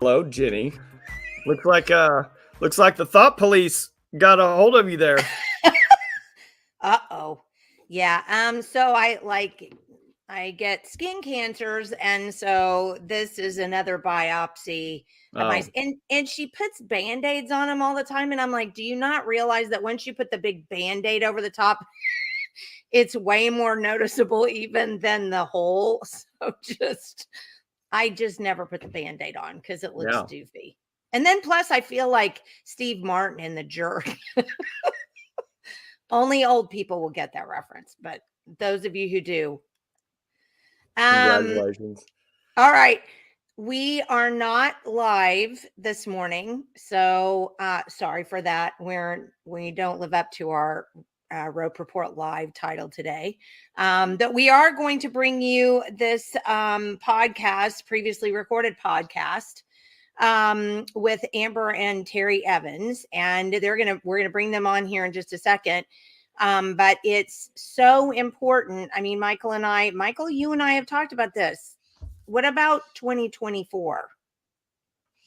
Hello, Jenny. Looks like the thought police got a hold of you there. Uh-oh. Yeah. So I get skin cancers, and so this is another biopsy of my and she puts Band-Aids on them all the time, and I'm like, do you not realize that once you put the big Band-Aid over the top, it's way more noticeable even than the hole? So I just never put the Band-Aid on because it looks doofy. And then plus I feel like Steve Martin in The Jerk. Only old people will get that reference, but those of you who do. Congratulations. All right. We are not live this morning, so sorry for that. We don't live up to our Rope Report Live title today. That we are going to bring you this podcast, previously recorded podcast, with Amber and Terry Evans, and we're gonna bring them on here in just a second. But it's so important. I mean, Michael, you and I have talked about this. What about 2024?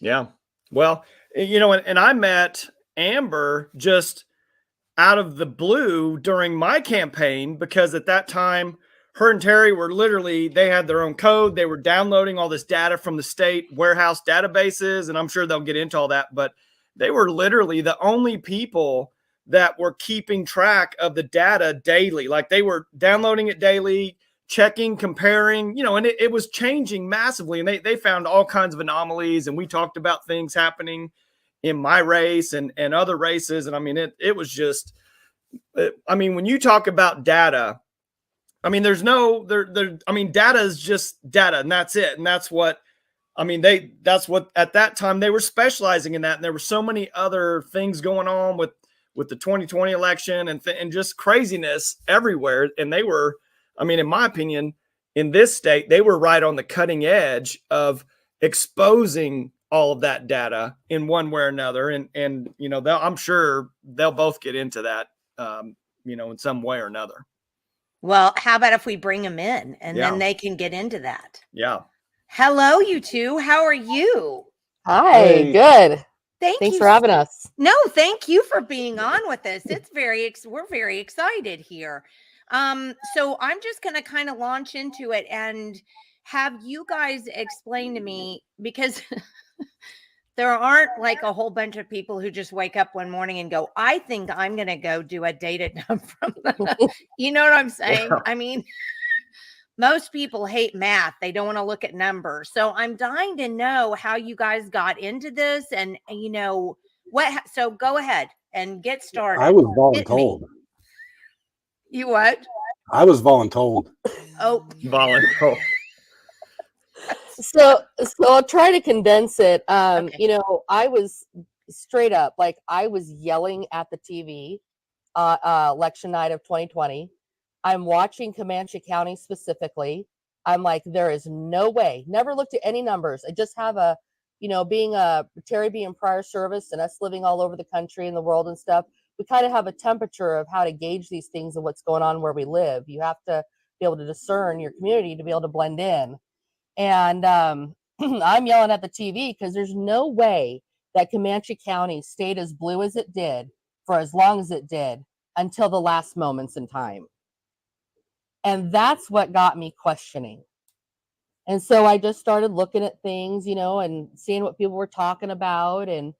Yeah. Well, and I met Amber just out of the blue during my campaign, because at that time, her and Terry were they had their own code. They were downloading all this data from the state warehouse databases, and I'm sure they'll get into all that, but they were literally the only people that were keeping track of the data daily. Like, they were downloading it daily, checking, comparing, and it was changing massively. And they found all kinds of anomalies, and we talked about things happening in my race and other races. And I mean, it was just, when you talk about data, I mean, data is just data, and that's it. And that's what, at that time they were specializing in that. And there were so many other things going on with the 2020 election and just craziness everywhere. And they were, in my opinion, in this state, they were right on the cutting edge of exposing all of that data in one way or another. And I'm sure they'll both get into that, in some way or another. Well, how about if we bring them in and then they can get into that? Yeah. Hello, you two. How are you? Hi, hey. Good. Thanks for having us. No, thank you for being on with us. We're very excited here. So I'm just going to kind of launch into it and have you guys explain to me, because there aren't like a whole bunch of people who just wake up one morning and go, I think I'm going to go do a data dump from you know what I'm saying? Yeah. I mean, most people hate math. They don't want to look at numbers. So I'm dying to know how you guys got into this and what. So go ahead and get started. I was voluntold. You what? I was voluntold. Oh, voluntold. So I'll try to condense it. Okay. I was straight up, like, I was yelling at the TV election night of 2020. I'm watching Comanche County specifically. I'm like, there is no way. Never looked at any numbers. I just have Terry being prior service and us living all over the country and the world and stuff, we kind of have a temperature of how to gauge these things and what's going on where we live. You have to be able to discern your community to be able to blend in. And I'm yelling at the TV because there's no way that Comanche County stayed as blue as it did for as long as it did until the last moments in time. And that's what got me questioning. And so I just started looking at things, and seeing what people were talking about. And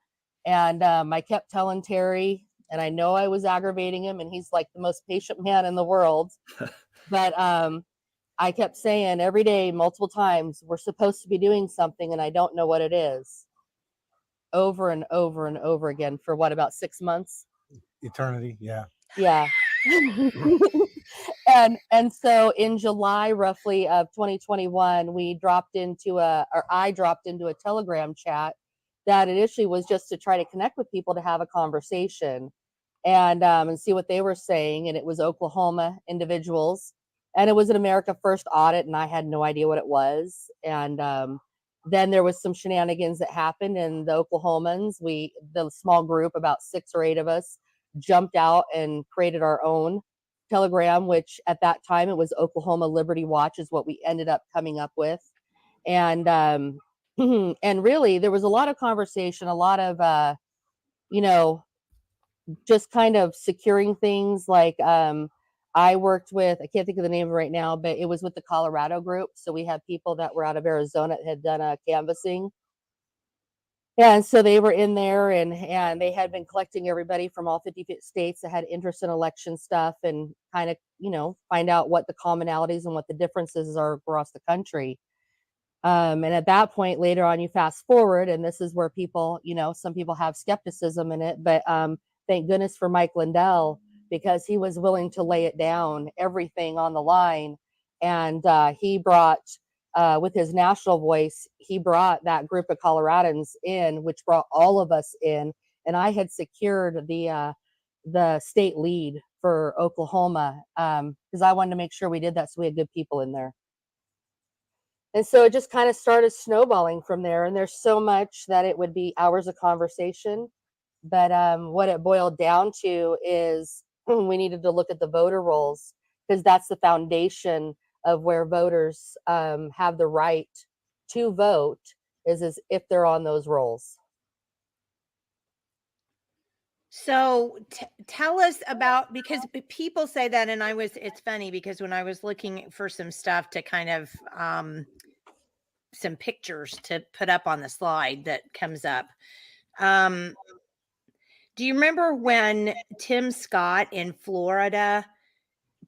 I kept telling Terry, and I know I was aggravating him, and he's like the most patient man in the world. But I kept saying every day, multiple times, we're supposed to be doing something, and I don't know what it is. Over and over and over again for what, about 6 months? Eternity, yeah. Yeah. And so in July, roughly of 2021, I dropped into a Telegram chat that initially was just to try to connect with people to have a conversation and see what they were saying. And it was Oklahoma individuals, and it was an America First audit, and I had no idea what it was. And then there was some shenanigans that happened, and the Oklahomans, the small group, about 6 or 8 of us, jumped out and created our own Telegram, which at that time it was Oklahoma Liberty Watch is what we ended up coming up with. And and really there was a lot of conversation, a lot of just kind of securing things. Like I worked with, I can't think of the name right now, but it was with the Colorado group. So we had people that were out of Arizona that had done a canvassing. And so they were in there, and they had been collecting everybody from all 50 states that had interest in election stuff, and kind of, find out what the commonalities and what the differences are across the country. And at that point, later on, you fast forward, and this is where people, some people have skepticism in it, but thank goodness for Mike Lindell, because he was willing to lay it down, everything on the line. And he brought, with his national voice, he brought that group of Coloradans in, which brought all of us in. And I had secured the state lead for Oklahoma because I wanted to make sure we did that, so we had good people in there. And so it just kind of started snowballing from there. And there's so much that it would be hours of conversation. But what it boiled down to is we needed to look at the voter rolls, because that's the foundation of where voters have the right to vote, is if they're on those rolls. So tell us about, because people say that, and it's funny because when I was looking for some stuff to kind of, some pictures to put up on the slide that comes up. Do you remember when Tim Scott in Florida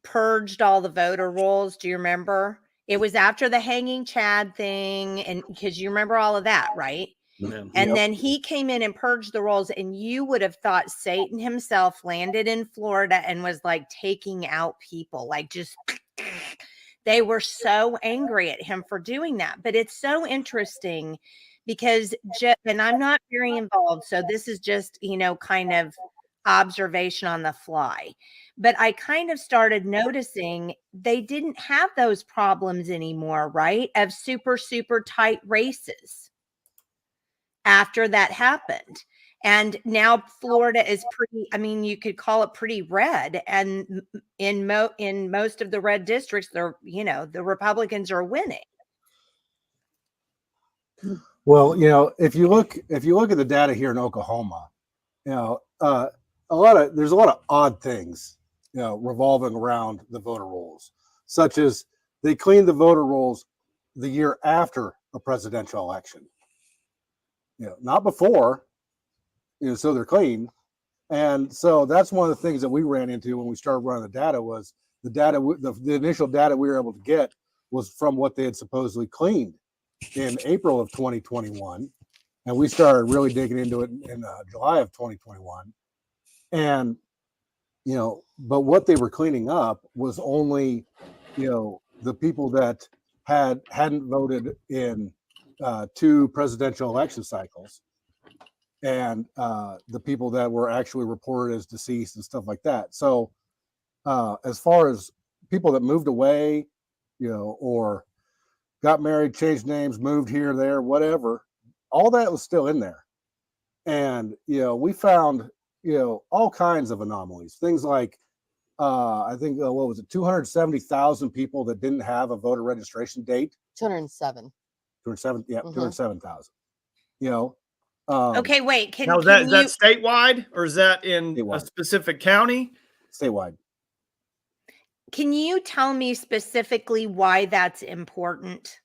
purged all the voter rolls? Do you remember? It was after the hanging Chad thing, and because you remember all of that, right? Yeah. And then he came in and purged the rolls, and you would have thought Satan himself landed in Florida and was like taking out people, like just they were so angry at him for doing that. But it's so interesting because and I'm not very involved, so this is just, kind of observation on the fly. But I kind of started noticing they didn't have those problems anymore, right? Of super, super tight races after that happened. And now Florida is pretty, you could call it pretty red. And in most of the red districts, the Republicans are winning. Well, if you look at the data here in Oklahoma, there's a lot of odd things, revolving around the voter rolls, such as they cleaned the voter rolls the year after a presidential election, not before, so they're clean. And so that's one of the things that we ran into when we started running the data. Was the data, the initial data we were able to get was from what they had supposedly cleaned in April of 2021. And we started really digging into it in July of 2021. And, but what they were cleaning up was only, the people that hadn't voted in 2 presidential election cycles, and the people that were actually reported as deceased and stuff like that. So as far as people that moved away, or got married, changed names, moved here, there, whatever, all that was still in there. And, we found, all kinds of anomalies, things like, I think, what was it, 270,000 people that didn't have a voter registration date? 207. 207, yeah, 207,000. Okay, wait. Now, is that statewide, or is that in statewide. a specific county? Statewide. Can you tell me specifically why that's important,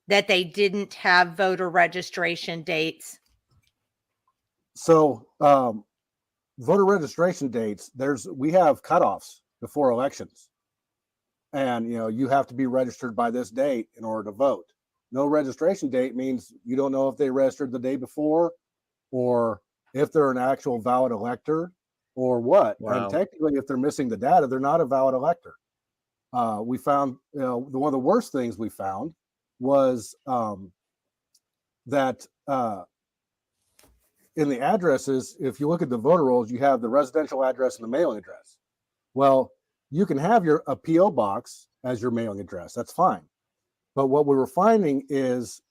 that they didn't have voter registration dates? So, voter registration dates, we have cutoffs before elections. And, you have to be registered by this date in order to vote. No registration date means you don't know if they registered the day before, or if they're an actual valid elector, or what. Wow. And technically, if they're missing the data, they're not a valid elector. we found, one of the worst things we found was that in the addresses, if you look at the voter rolls, you have the residential address and the mailing address. Well, you can have a PO box as your mailing address. That's fine. But what we were finding is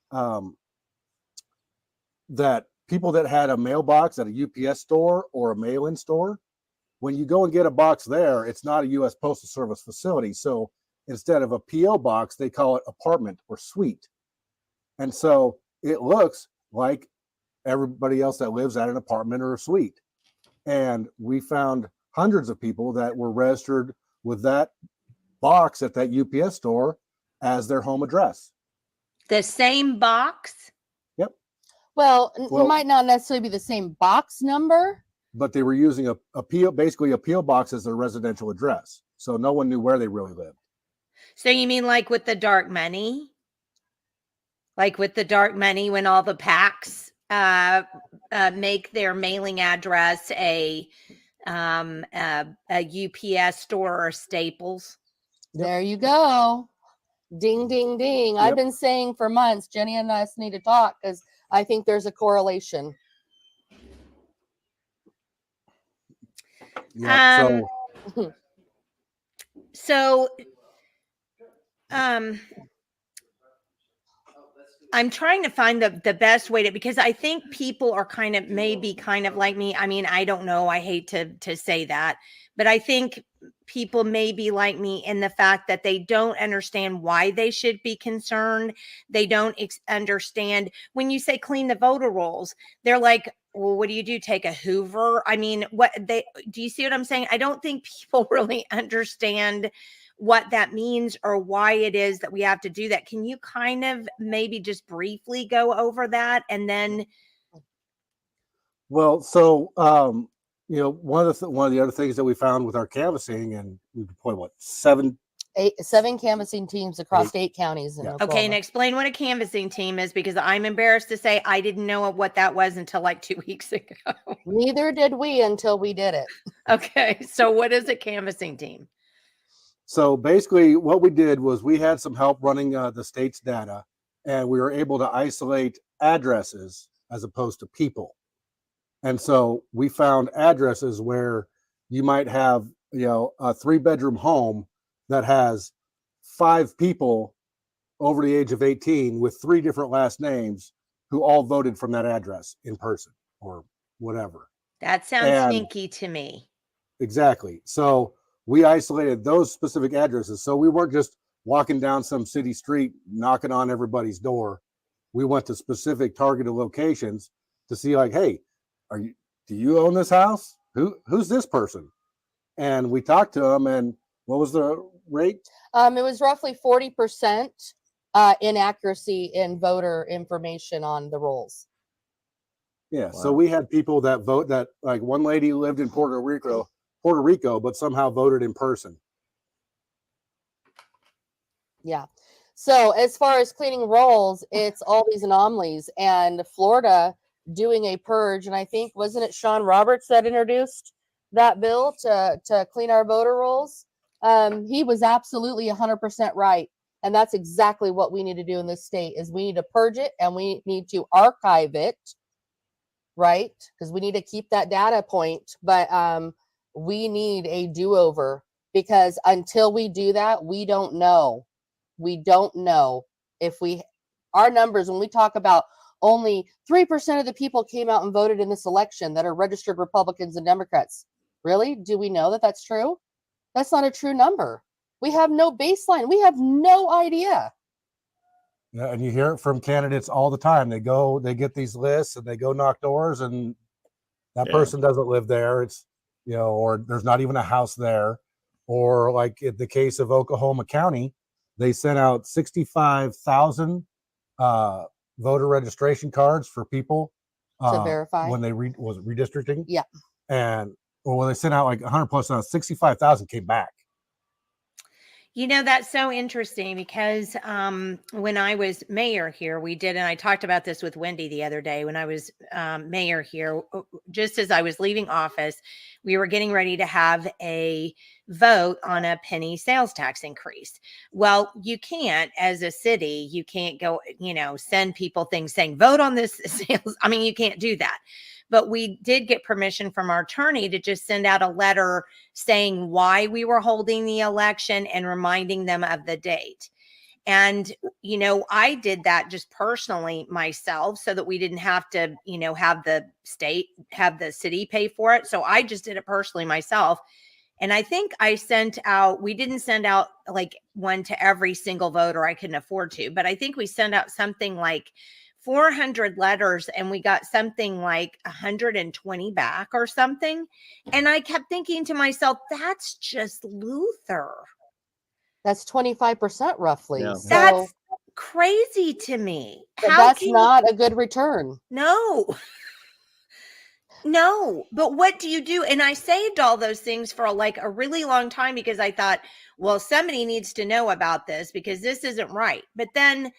that people that had a mailbox at a UPS store or a mail-in store, when you go and get a box there, it's not a U.S. Postal Service facility. So instead of a PO box, they call it apartment or suite. And so it looks like everybody else that lives at an apartment or a suite. And we found hundreds of people that were registered with that box at that UPS store as their home address. The same box? Yep. Well, it might not necessarily be the same box number, but they were using a PO, basically a PO box as their residential address. So no one knew where they really lived. So you mean like with the dark money? Like with the dark money when all the PACs make their mailing address a UPS store or Staples? Yep. There you go. Ding, ding, ding. I've been saying for months, Jenny and us need to talk because I think there's a correlation. Yeah. I'm trying to find the best way to, because I think people are maybe kind of like me. I mean, I don't know. I hate to say that, but I think people may be like me in the fact that they don't understand why they should be concerned. They don't understand when you say clean the voter rolls, they're like, well, what do you do? Take a Hoover? I mean, do you see what I'm saying? I don't think people really understand what that means or why it is that we have to do that. Can you kind of maybe just briefly go over that? And then, well, so one of the other things that we found with our canvassing, and we deployed seven canvassing teams across 8 counties. Okay, and explain what a canvassing team is, because I'm embarrassed to say I didn't know what that was until like 2 weeks ago. Neither did we until we did it. Okay, so what is a canvassing team? So basically what we did was we had some help running the state's data, and we were able to isolate addresses as opposed to people. And so we found addresses where you might have, a 3-bedroom home that has 5 people over the age of 18 with 3 different last names who all voted from that address in person or whatever. That sounds sneaky to me. Exactly. So we isolated those specific addresses. So we weren't just walking down some city street, knocking on everybody's door. We went to specific targeted locations to see, like, hey, do you own this house? Who's this person? And we talked to them, and what was the rate? It was roughly 40% inaccuracy in voter information on the rolls. Yeah. Wow. So we had people that vote that, like, one lady lived in Puerto Rico, but somehow voted in person. Yeah. So as far as cleaning rolls, it's all these anomalies, and Florida doing a purge. And I think, wasn't it Sean Roberts that introduced that bill to clean our voter rolls? He was absolutely 100% right. And that's exactly what we need to do in this state is we need to purge it, and we need to archive it, right? Because we need to keep that data point. But we need a do-over, because until we do that, we don't know. We don't know if our numbers, when we talk about only 3% of the people came out and voted in this election that are registered Republicans and Democrats. Really? Do we know that that's true? That's not a true number. We have no baseline. We have no idea. Yeah, and you hear it from candidates all the time. They get these lists and they go knock doors, and that person doesn't live there. It's, or there's not even a house there. Or like in the case of Oklahoma County, they sent out 65,000 voter registration cards for people to verify when they was it redistricting. Yeah. And when they sent out like 100 plus, 65,000 came back. You know, that's so interesting because when I was mayor here, we did, and I talked about this with Wendy the other day. When I was mayor here, just as I was leaving office, we were getting ready to have a vote on a penny sales tax increase. Well, you can't, as a city, you can't go, send people things saying, vote on this sales. I mean, you can't do that. But we did get permission from our attorney to just send out a letter saying why we were holding the election and reminding them of the date. And, I did that just personally myself so that we didn't have to, have the city pay for it. So I just did it personally myself. And I think we didn't send out like one to every single voter. I couldn't afford to, but I think we sent out something like 400 letters and we got something like 120 back or something. And I kept thinking to myself, that's just Luther. That's 25% roughly. Yeah. So That's crazy to me. that's not a good return. No. No, but what do you do? And I saved all those things for like a really long time because I thought, well, somebody needs to know about this because this isn't right. But then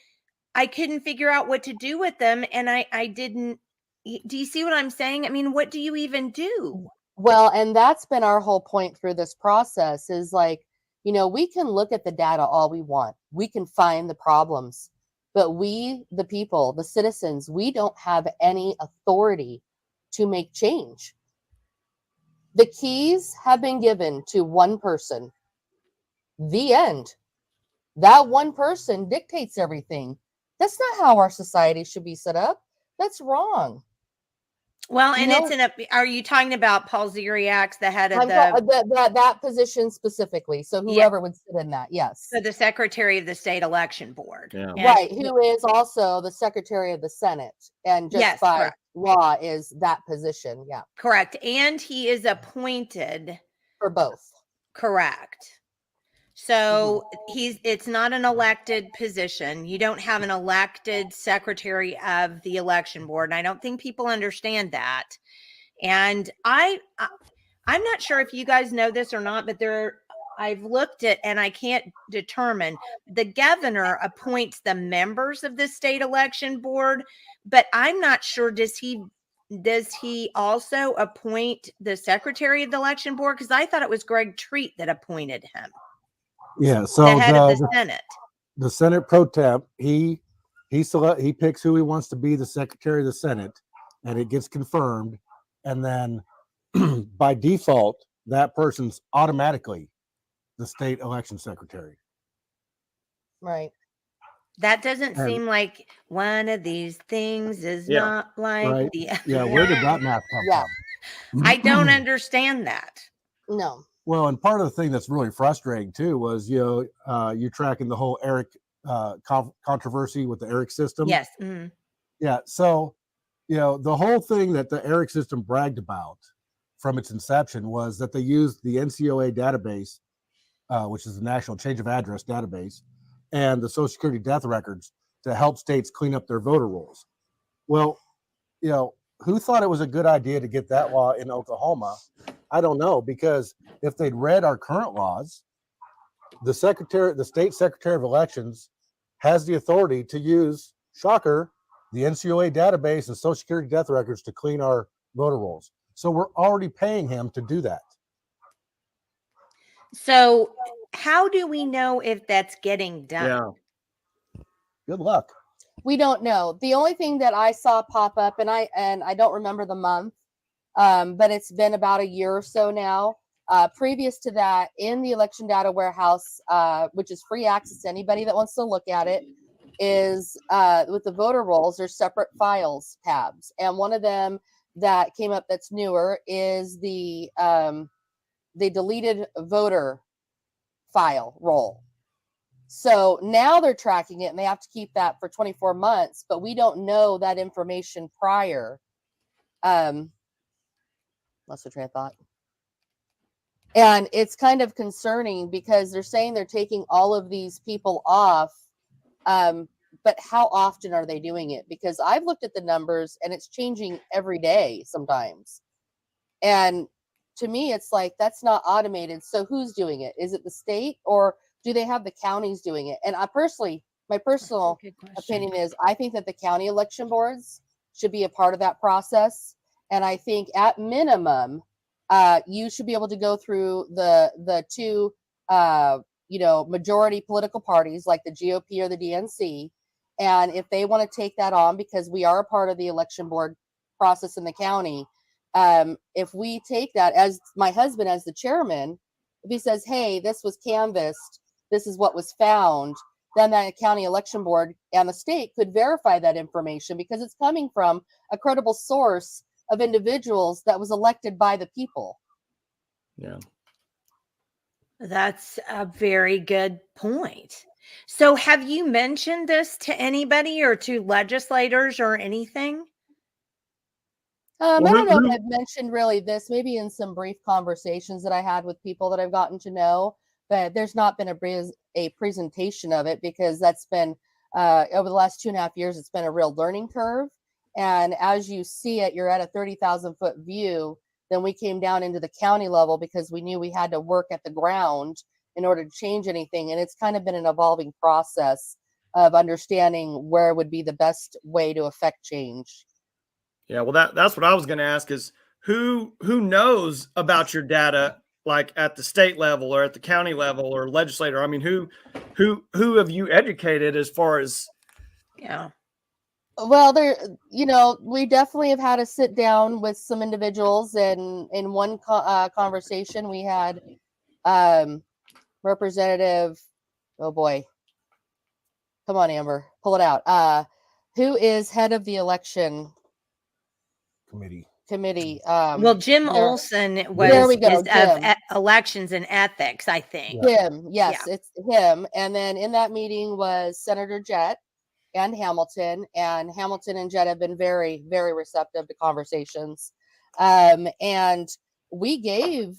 I couldn't figure out what to do with them. And I didn't. Do you see what I'm saying? I mean, what do you even do? Well, and that's been our whole point through this process is like, we can look at the data all we want. We can find the problems, but we, the people, the citizens, we don't have any authority to make change. The keys have been given to one person. The end. That one person dictates everything. That's not how our society should be set up. That's wrong. Well, and are you talking about Paul Ziriak's, the head of that position specifically? So whoever would sit in that, yes. So the Secretary of the State Election Board, right? Who is also the Secretary of the Senate, and just by correct. law is that position? Yeah, correct. And he is appointed for both. Correct. So it's not an elected position. You don't have an elected secretary of the election board. And I don't think people understand that. And I'm not sure if you guys know this or not, but I've looked at, and I can't determine, the governor appoints the members of the state election board, but I'm not sure, does he also appoint the secretary of the election board? Because I thought it was Greg Treat that appointed him. Yeah, so the head of the Senate. The Senate pro temp, he picks who he wants to be the Secretary of the Senate, and it gets confirmed, and then by default, that person's automatically the state election secretary. Right. That doesn't seem like one of these things is not like the other. Yeah, where did that math come from? I don't understand that. No. Well, and part of the thing that's really frustrating too was, you're tracking the whole Eric controversy with the Eric system. Yes. Mm-hmm. Yeah. So, the whole thing that the Eric system bragged about from its inception was that they used the NCOA database, which is the National Change of Address database, and the Social Security death records to help states clean up their voter rolls. Well, who thought it was a good idea to get that law in Oklahoma? I don't know, because if they'd read our current laws, the state secretary of elections has the authority to use, shocker, the NCOA database and Social Security death records to clean our voter rolls. So we're already paying him to do that. So how do we know if that's getting done? Yeah. Good luck. We don't know. The only thing that I saw pop up, and I don't remember the month, but it's been about a year or so now. Previous to that, in the election data warehouse, which is free access to anybody that wants to look at it, is with the voter rolls, there's separate files tabs. And one of them that came up that's newer is the deleted voter file roll. So now they're tracking it and they have to keep that for 24 months, but we don't know that information prior. Lost the train of thought. And it's kind of concerning because they're saying they're taking all of these people off. But how often are they doing it? Because I've looked at the numbers and it's changing every day sometimes. And to me, it's like, that's not automated. So who's doing it? Is it the state, or do they have the counties doing it? And I personally, my personal opinion is I think that the county election boards should be a part of that process. And I think at minimum, you should be able to go through the two, majority political parties like the GOP or the DNC. And if they want to take that on, because we are a part of the election board process in the county, if we take that as my husband, as the chairman, if he says, hey, this was canvassed, this is what was found, then that county election board and the state could verify that information because it's coming from a credible source of individuals that was elected by the people. Yeah. That's a very good point. So have you mentioned this to anybody or to legislators or anything? I don't know if I've mentioned really this, maybe in some brief conversations that I had with people that I've gotten to know, but there's not been a presentation of it because that's been over the last 2.5 years, it's been a real learning curve. And as you see it, you're at a 30,000 foot view. Then we came down into the county level because we knew we had to work at the ground in order to change anything. And it's kind of been an evolving process of understanding where would be the best way to affect change. Yeah, well, that's what I was going to ask is who knows about your data, like at the state level or at the county level or legislator? I mean, who have you educated as far as? Yeah. Well, we definitely have had to sit down with some individuals, and in one conversation we had Representative, oh boy, come on, Amber, pull it out. Who is head of the election committee? Well, Jim Olson is of elections and ethics, I think. Him, yes, yeah. It's him. And then in that meeting was Senator Jett and Hamilton and Jett have been very, very receptive to conversations. And we gave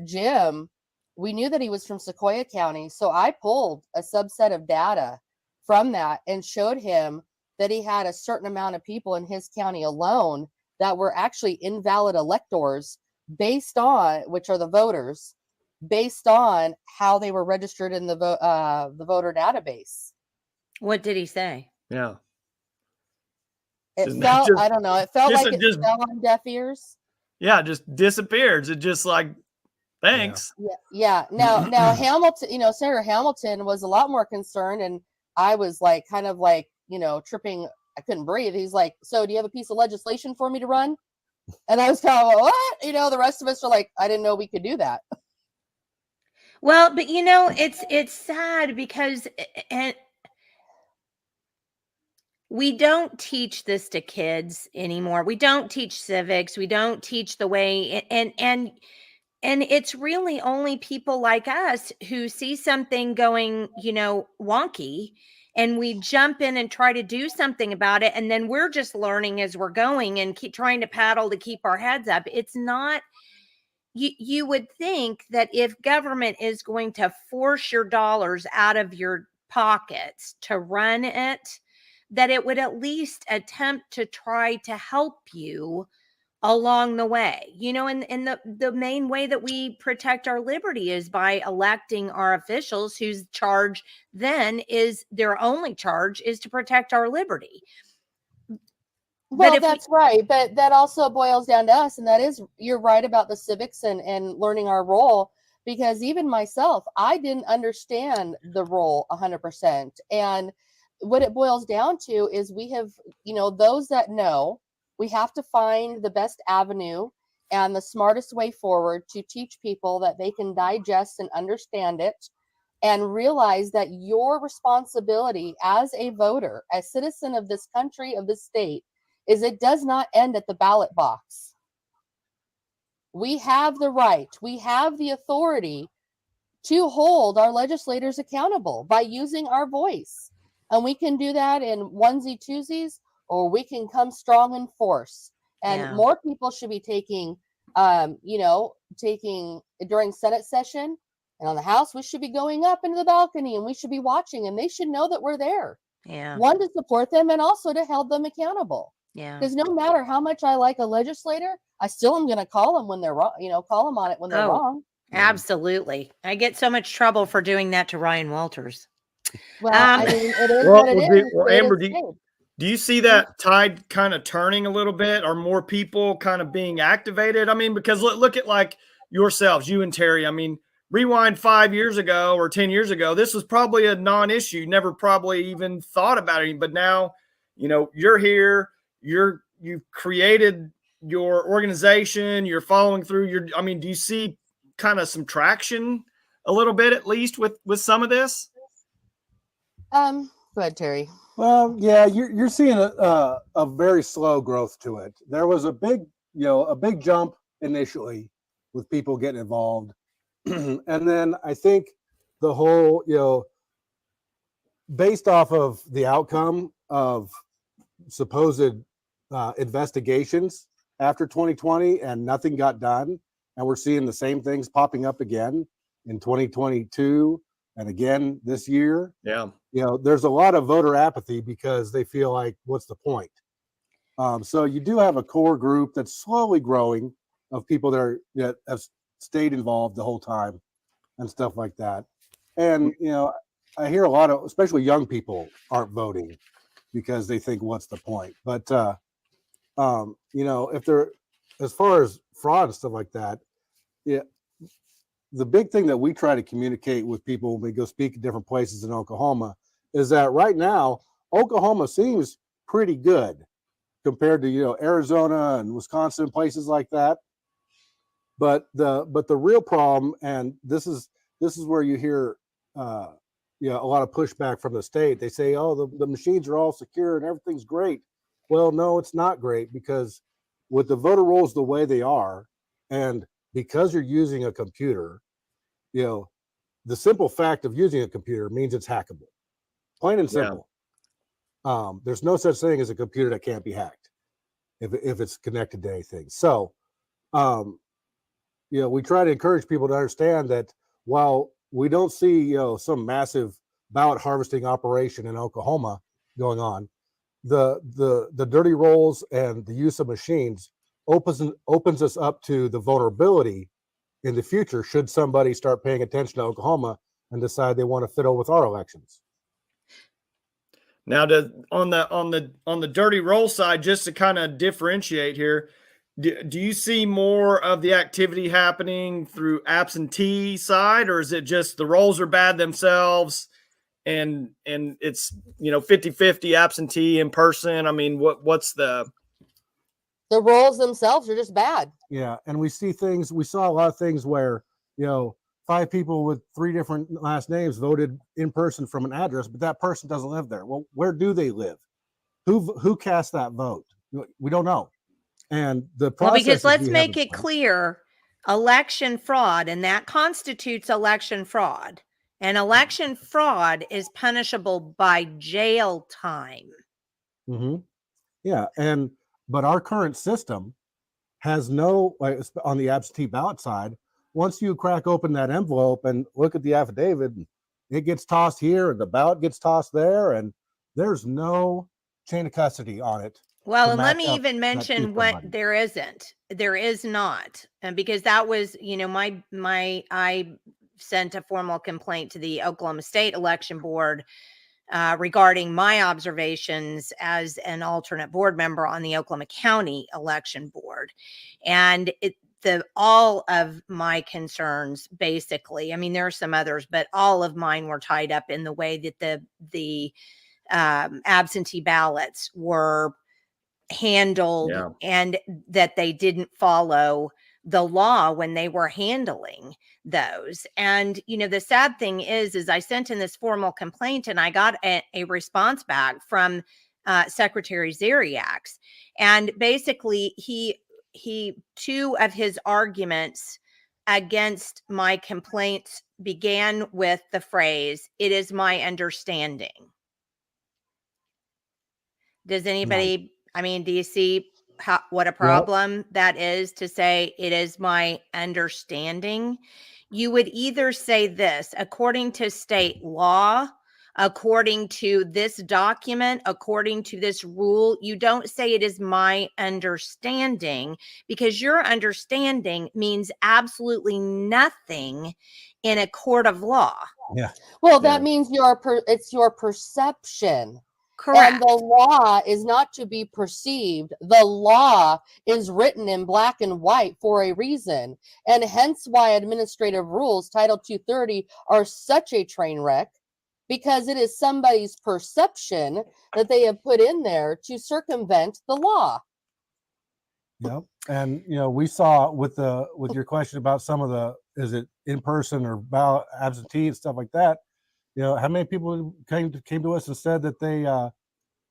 Jim, we knew that he was from Sequoyah County. So I pulled a subset of data from that and showed him that he had a certain amount of people in his county alone that were actually invalid electors based on, which are the voters, based on how they were registered in the voter database. What did he say? Yeah. It felt like it fell on deaf ears. Yeah, it just disappears. It just like, thanks. Yeah. Now Hamilton, Senator Hamilton was a lot more concerned, and I was like, kind of like, tripping. I couldn't breathe. He's like, so do you have a piece of legislation for me to run? And I was kind of like, what? The rest of us are like, I didn't know we could do that. Well, but it's sad because we don't teach this to kids anymore. We don't teach civics. We don't teach the way, and it's really only people like us who see something going, wonky, and we jump in and try to do something about it. And then we're just learning as we're going and keep trying to paddle to keep our heads up. It's not, you would think that if government is going to force your dollars out of your pockets to run it, that it would at least attempt to try to help you along the way, and the main way that we protect our liberty is by electing our officials whose charge then is their only charge is to protect our liberty. Well, that's right. But that also boils down to us. And that is, you're right about the civics and learning our role, because even myself, I didn't understand the role 100%. And what it boils down to is we have, those that know, we have to find the best avenue and the smartest way forward to teach people that they can digest and understand it and realize that your responsibility as a voter, as citizen of this country, of this state, is it does not end at the ballot box. We have the right, we have the authority to hold our legislators accountable by using our voice. And we can do that in onesie twosies, or we can come strong in force. And more people should be taking during Senate session, and on the House, we should be going up into the balcony and we should be watching, and they should know that we're there. Yeah. One, to support them, and also to hold them accountable. Yeah. Because no matter how much I like a legislator, I still am going to call them when they're wrong, call them on it when they're wrong. Absolutely. I get so much trouble for doing that to Ryan Walters. Well, I mean, it is Well, what it well, is. well, State Amber, is state. do you see that tide kind of turning a little bit? Are more people kind of being activated? I mean, because look at like yourselves, you and Terry. I mean, rewind 5 years ago or 10 years ago, this was probably a non-issue. Never probably even thought about it. But now, you're here. You've created your organization. You're following through. I mean, do you see kind of some traction a little bit, at least with some of this? Go ahead, Terry. Well, yeah, you're seeing a very slow growth to it. There was a big jump initially with people getting involved, and then I think the whole based off of the outcome of supposed investigations after 2020, and nothing got done, and we're seeing the same things popping up again in 2022 and again this year. Yeah. There's a lot of voter apathy because they feel like, what's the point? So you do have a core group that's slowly growing of people that have stayed involved the whole time and stuff like that. And, I hear a lot of, especially young people aren't voting because they think, what's the point? But, if they're, as far as fraud and stuff like that, yeah, the big thing that we try to communicate with people when we go speak at different places in Oklahoma is that right now, Oklahoma seems pretty good compared to, Arizona and Wisconsin, places like that. But the real problem, and this is where you hear, a lot of pushback from the state. They say, oh, the machines are all secure and everything's great. Well, no, it's not great, because with the voter rolls the way they are, and because you're using a computer, the simple fact of using a computer means it's hackable. Plain and simple. Yeah. There's no such thing as a computer that can't be hacked if it's connected to anything. So, we try to encourage people to understand that while we don't see, some massive ballot harvesting operation in Oklahoma going on, the dirty rolls and the use of machines opens us up to the vulnerability in the future should somebody start paying attention to Oklahoma and decide they want to fiddle with our elections. Now, on the dirty roll side, just to kind of differentiate here, do you see more of the activity happening through absentee side, or is it just the rolls are bad themselves and it's 50-50 absentee in person? I mean, what's the rolls themselves are just bad. Yeah, and we saw a lot of things where 5 people with 3 different last names voted in person from an address, but that person doesn't live there. Well, where do they live? Who cast that vote? We don't know. And the process, because let's make it clear, election fraud, and that constitutes election fraud. And election fraud is punishable by jail time. Mm-hmm. Yeah, but our current system has no, like, on the absentee ballot side, once you crack open that envelope and look at the affidavit, it gets tossed here and the ballot gets tossed there, and there's no chain of custody on it. Well, and let me even mention what there is not. And because that was, I sent a formal complaint to the Oklahoma State Election Board regarding my observations as an alternate board member on the Oklahoma County Election Board. And all of my concerns, basically, I mean, there are some others, but all of mine were tied up in the way that the absentee ballots were handled, and that they didn't follow the law when they were handling those. And the sad thing is I sent in this formal complaint and I got a response back from Secretary Zeriax, and basically he 2 of his arguments against my complaints began with the phrase, "It is my understanding." Does anybody, I mean, do you see what a problem that is to say, "It is my understanding"? You would either say this, according to state law, according to this document, according to this rule. You don't say it is my understanding, because your understanding means absolutely nothing in a court of law. Yeah. Well, that means it's your perception. Correct. And the law is not to be perceived. The law is written in black and white for a reason. And hence why administrative rules, Title 230, are such a train wreck, because it is somebody's perception that they have put in there to circumvent the law. Yep. And we saw with your question about some of the, is it in person or ballot absentee and stuff like that, how many people came to us and said that they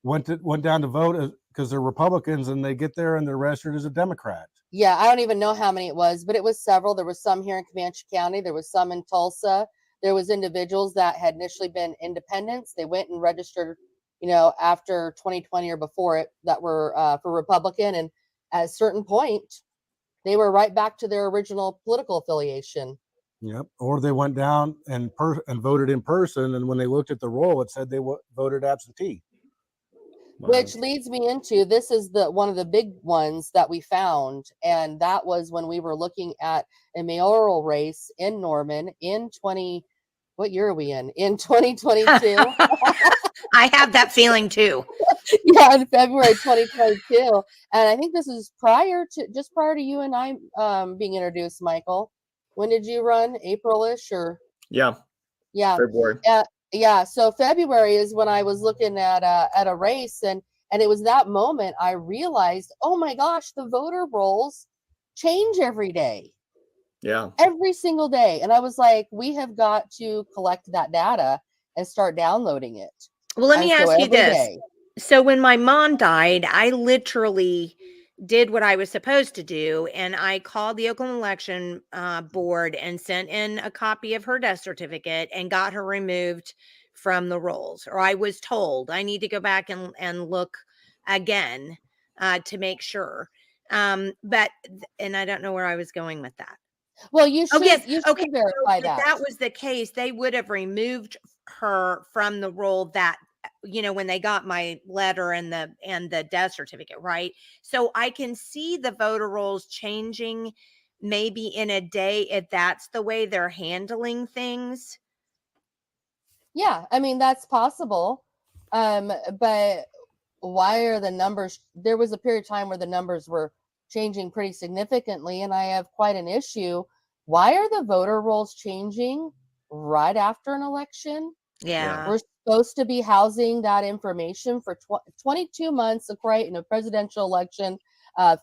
went down to vote because they're Republicans and they get there and they're registered as a Democrat? Yeah, I don't even know how many it was, but it was several. There was some here in Comanche County. There was some in Tulsa. There was individuals that had initially been independents. They went and registered, after 2020 or before it, that were for Republican. And at a certain point, they were right back to their original political affiliation. Yep. Or they went down and voted in person, and when they looked at the roll, it said they voted absentee. Wow. Which leads me into, this is one of the big ones that we found, and that was when we were looking at a mayoral race in Norman in what year are we in? In 2022. I have that feeling too. Yeah, in February 2022, and I think this is prior to you and I being introduced, Michael. When did you run? April-ish or? Yeah. February. Yeah. So February is when I was looking at a race, and it was that moment I realized, oh my gosh, the voter rolls change every day. Yeah. Every single day. And I was like, we have got to collect that data and start downloading it. Well, let me ask you this. So when my mom died, I literally did what I was supposed to do, and I called the Oklahoma Election Board and sent in a copy of her death certificate and got her removed from the rolls. Or I was told I need to go back and look again to make sure. But I don't know where I was going with that. Well, you should, you should verify that. If that was the case, they would have removed her from the roll that, when they got my letter and the death certificate, right? So I can see the voter rolls changing maybe in a day if that's the way they're handling things. Yeah, I mean, that's possible. But why are the numbers? There was a period of time where the numbers were changing pretty significantly, and I have quite an issue. Why are the voter rolls changing right after an election? Yeah. We're supposed to be housing that information for 22 months, right, in a presidential election,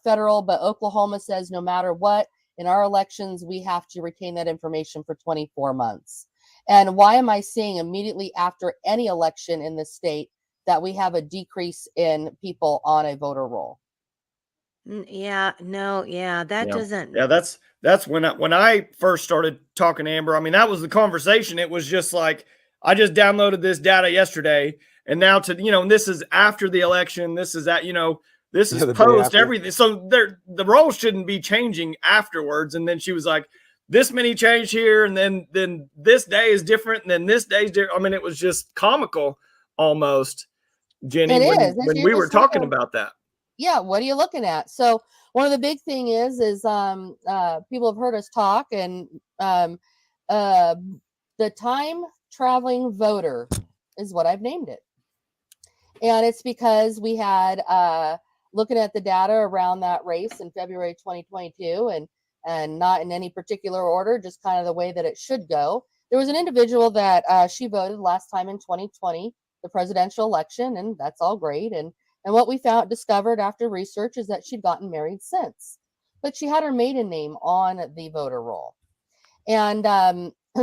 federal, but Oklahoma says no matter what, in our elections, we have to retain that information for 24 months. And why am I seeing immediately after any election in the state that we have a decrease in people on a voter roll? Yeah, no, yeah, that doesn't. Yeah, that's when I first started talking to Amber. I mean, that was the conversation. It was just like, I just downloaded this data yesterday, and now and this is after the election. This is this is post everything. So the roles shouldn't be changing afterwards. And then she was like, this many changed here, and then this day is different, and then this day's different. I mean, it was just comical almost, Jenny, when we were talking about that. Yeah, what are you looking at? So one of the big thing is people have heard us talk, and the time traveling voter is what I've named it. And it's because we had looking at the data around that race in February 2022, and not in any particular order, just kind of the way that it should go. There was an individual that she voted last time in 2020, the presidential election, and that's all great. And what we discovered after research is that she'd gotten married since, but she had her maiden name on the voter roll. And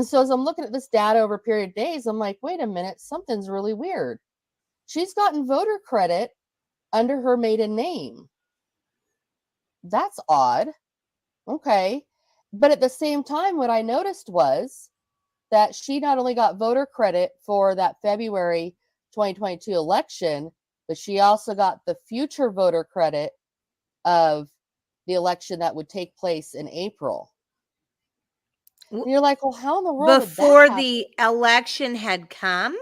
so as I'm looking at this data over a period of days, I'm like, wait a minute, something's really weird. She's gotten voter credit under her maiden name. That's odd. Okay. But at the same time, what I noticed was that she not only got voter credit for that February 2022 election, but she also got the future voter credit of the election that would take place in April. And you're like, well, how in the world before the election had come?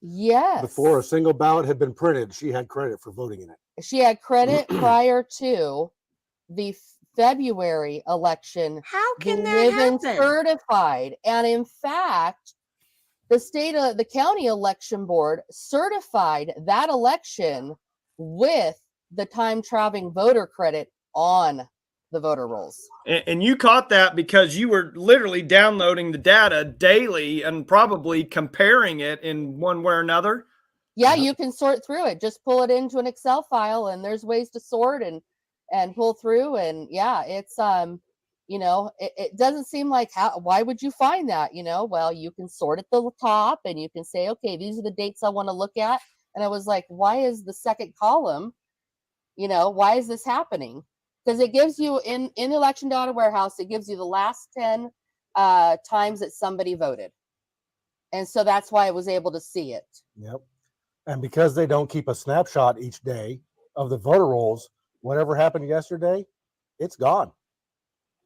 Yes. Before a single ballot had been printed, she had credit for voting in it. She had credit prior to the February election How can being that even happen? certified. And in fact, the county election board certified that election with the time traveling voter credit on the voter rolls. And you caught that because you were literally downloading the data daily and probably comparing it in one way or another. Yeah, you can sort through it. Just pull it into an Excel file, and there's ways to sort and pull through. And yeah, it's it doesn't seem like why would you find that? Well, you can sort at the top and you can say, okay, these are the dates I want to look at. And I was like, why is the second column, why is this happening? Because it gives you in the election data warehouse, it gives you the last 10 times that somebody voted. And so that's why I was able to see it. Yep. And because they don't keep a snapshot each day of the voter rolls, whatever happened yesterday, it's gone.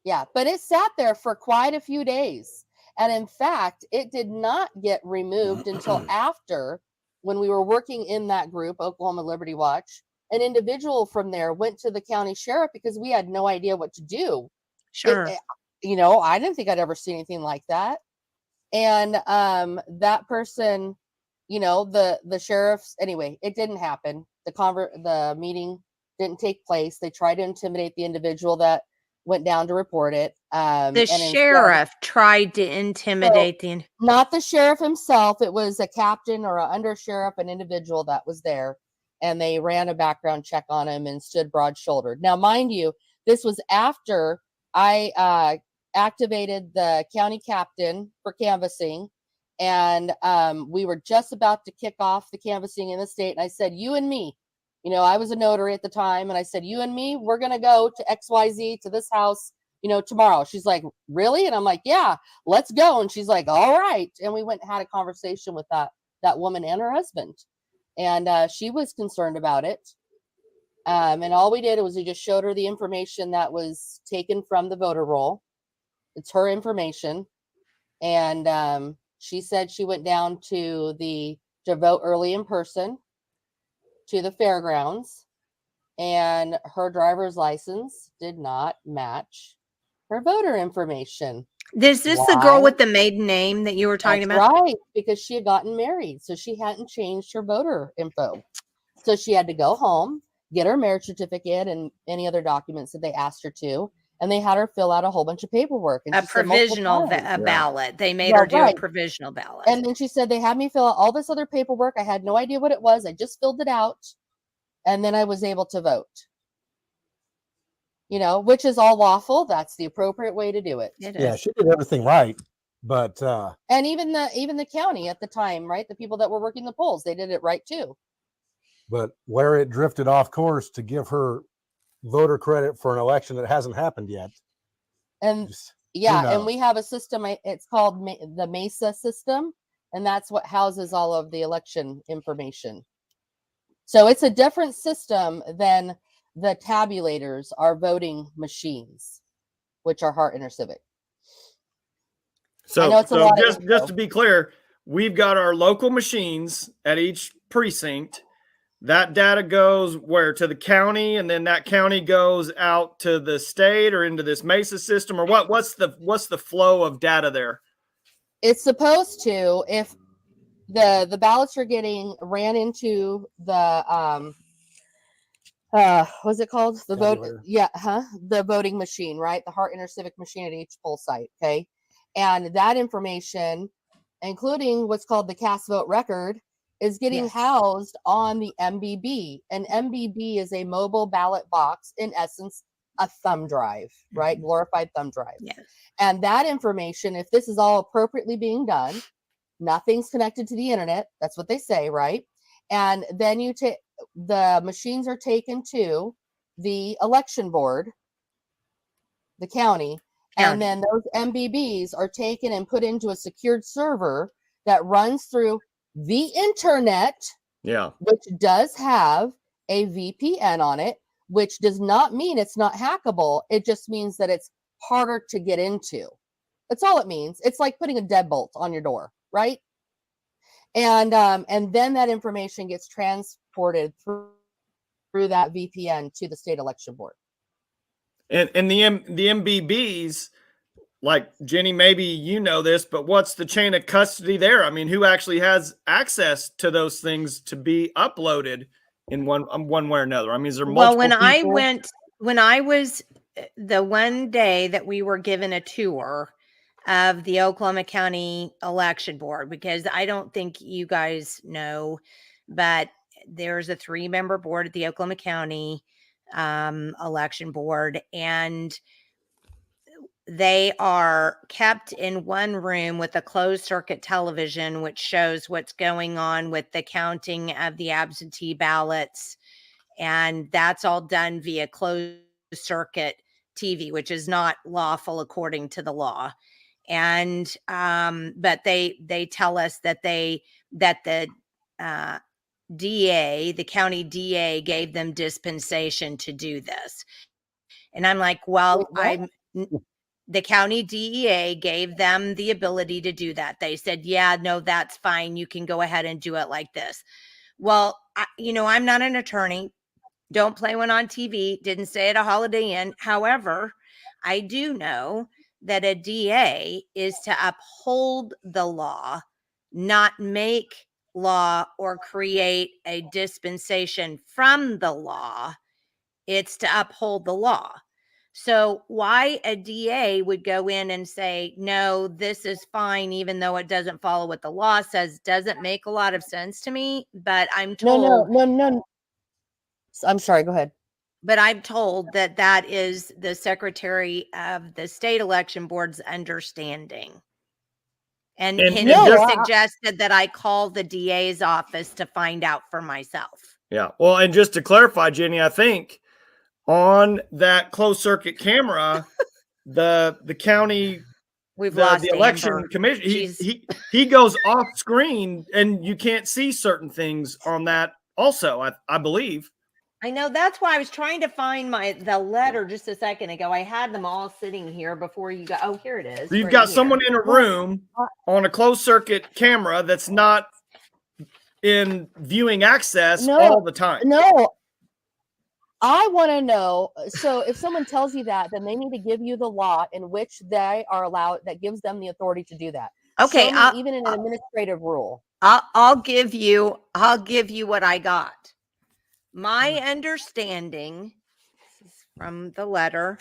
Yeah, but it sat there for quite a few days. And in fact, it did not get removed until after, when we were working in that group, Oklahoma Liberty Watch, an individual from there went to the county sheriff because we had no idea what to do. Sure. I didn't think I'd ever seen anything like that. And that person, the sheriffs, anyway, it didn't happen. The meeting didn't take place. They tried to intimidate the individual that went down to report it. The sheriff tried to intimidate not the sheriff himself. It was a captain or an undersheriff, an individual that was there, and they ran a background check on him and stood broad-shouldered. Now, mind you, this was after I activated the county captain for canvassing, and we were just about to kick off the canvassing in the state. And I said, you and me, I was a notary at the time, and I said, you and me, we're going to go to XYZ, to this house, tomorrow. She's like, really? And I'm like, yeah, let's go. And she's like, all right. And we went and had a conversation with that woman and her husband. And she was concerned about it. And all we did was we just showed her the information that was taken from the voter roll. It's her information. And she said she went down to vote early in person to the fairgrounds, and her driver's license did not match her voter information. Is this the girl with the maiden name that you were talking about? Right, because she had gotten married, so she hadn't changed her voter info. So she had to go home, get her marriage certificate and any other documents that they asked her to, and they had her fill out a whole bunch of paperwork. And a provisional ballot. They made her do a provisional ballot. And then she said, they had me fill out all this other paperwork. I had no idea what it was. I just filled it out, and then I was able to vote. Which is all lawful. That's the appropriate way to do it. Yeah, she did everything right. But and even the county at the time, right? The people that were working the polls, they did it right too. But where it drifted off course to give her voter credit for an election that hasn't happened yet. And and we have a system, it's called the MESA system, and that's what houses all of the election information. So it's a different system than the tabulators, are voting machines, which are Hart InterCivic. So just to be clear, we've got our local machines at each precinct. That data goes where? To the county, and then that county goes out to the state or into this MESA system, or what? What's the flow of data there? It's supposed to, if the ballots are getting ran into the what's it called? The vote, the voting machine, right? The Hart InterCivic machine at each poll site. Okay, and that information, including what's called the cast vote record, is getting housed on the MBB. And MBB is a mobile ballot box, in essence, a thumb drive, right? Glorified thumb drive. Yes. And that information, if this is all appropriately being done, nothing's connected to the internet. That's what they say, right? And then the machines are taken to the election board, the county, and then those MBBs are taken and put into a secured server that runs through the internet, which does have a VPN on it, which does not mean it's not hackable. It just means that it's harder to get into. That's all it means. It's like putting a deadbolt on your door, right? and then that information gets transported through that VPN to the state election board. And the MBBs, like Jenny, maybe you know this, but what's the chain of custody there? I mean, who actually has access to those things to be uploaded in one way or another? I mean, is there multiple people? When I was the one day that we were given a tour of the Oklahoma County Election Board, because I don't think you guys know, but there's a 3-member board at the Oklahoma County Election Board, and they are kept in one room with a closed circuit television, which shows what's going on with the counting of the absentee ballots. And that's all done via closed circuit TV, which is not lawful according to the law. And but they tell us that the DA, the county DA, gave them dispensation to do this. And I'm like, well, the county DEA gave them the ability to do that. They said, yeah, no, that's fine. You can go ahead and do it like this. Well, I'm not an attorney. Don't play one on TV. Didn't say at a Holiday Inn. However, I do know that a DA is to uphold the law, not make law or create a dispensation from the law. It's to uphold the law. So why a DA would go in and say, no, this is fine, even though it doesn't follow what the law says, doesn't make a lot of sense to me. But I'm told. No. I'm sorry, go ahead. But I'm told that is the Secretary of the State Election Board's understanding. And he suggested that I call the DA's office to find out for myself. Yeah. Well, and just to clarify, Jenny, I think on that closed circuit camera, the county, the election commission, he goes off screen, and you can't see certain things on that also, I believe. I know, that's why I was trying to find the letter just a second ago. I had them all sitting here before you got. Oh, here it is. So you've got someone in a room on a closed circuit camera that's not in viewing access all the time. No, I want to know. So if someone tells you that, then they need to give you the law in which they are allowed, that gives them the authority to do that. Okay, even in an administrative rule. I'll give you what I got. My understanding, this is from the letter,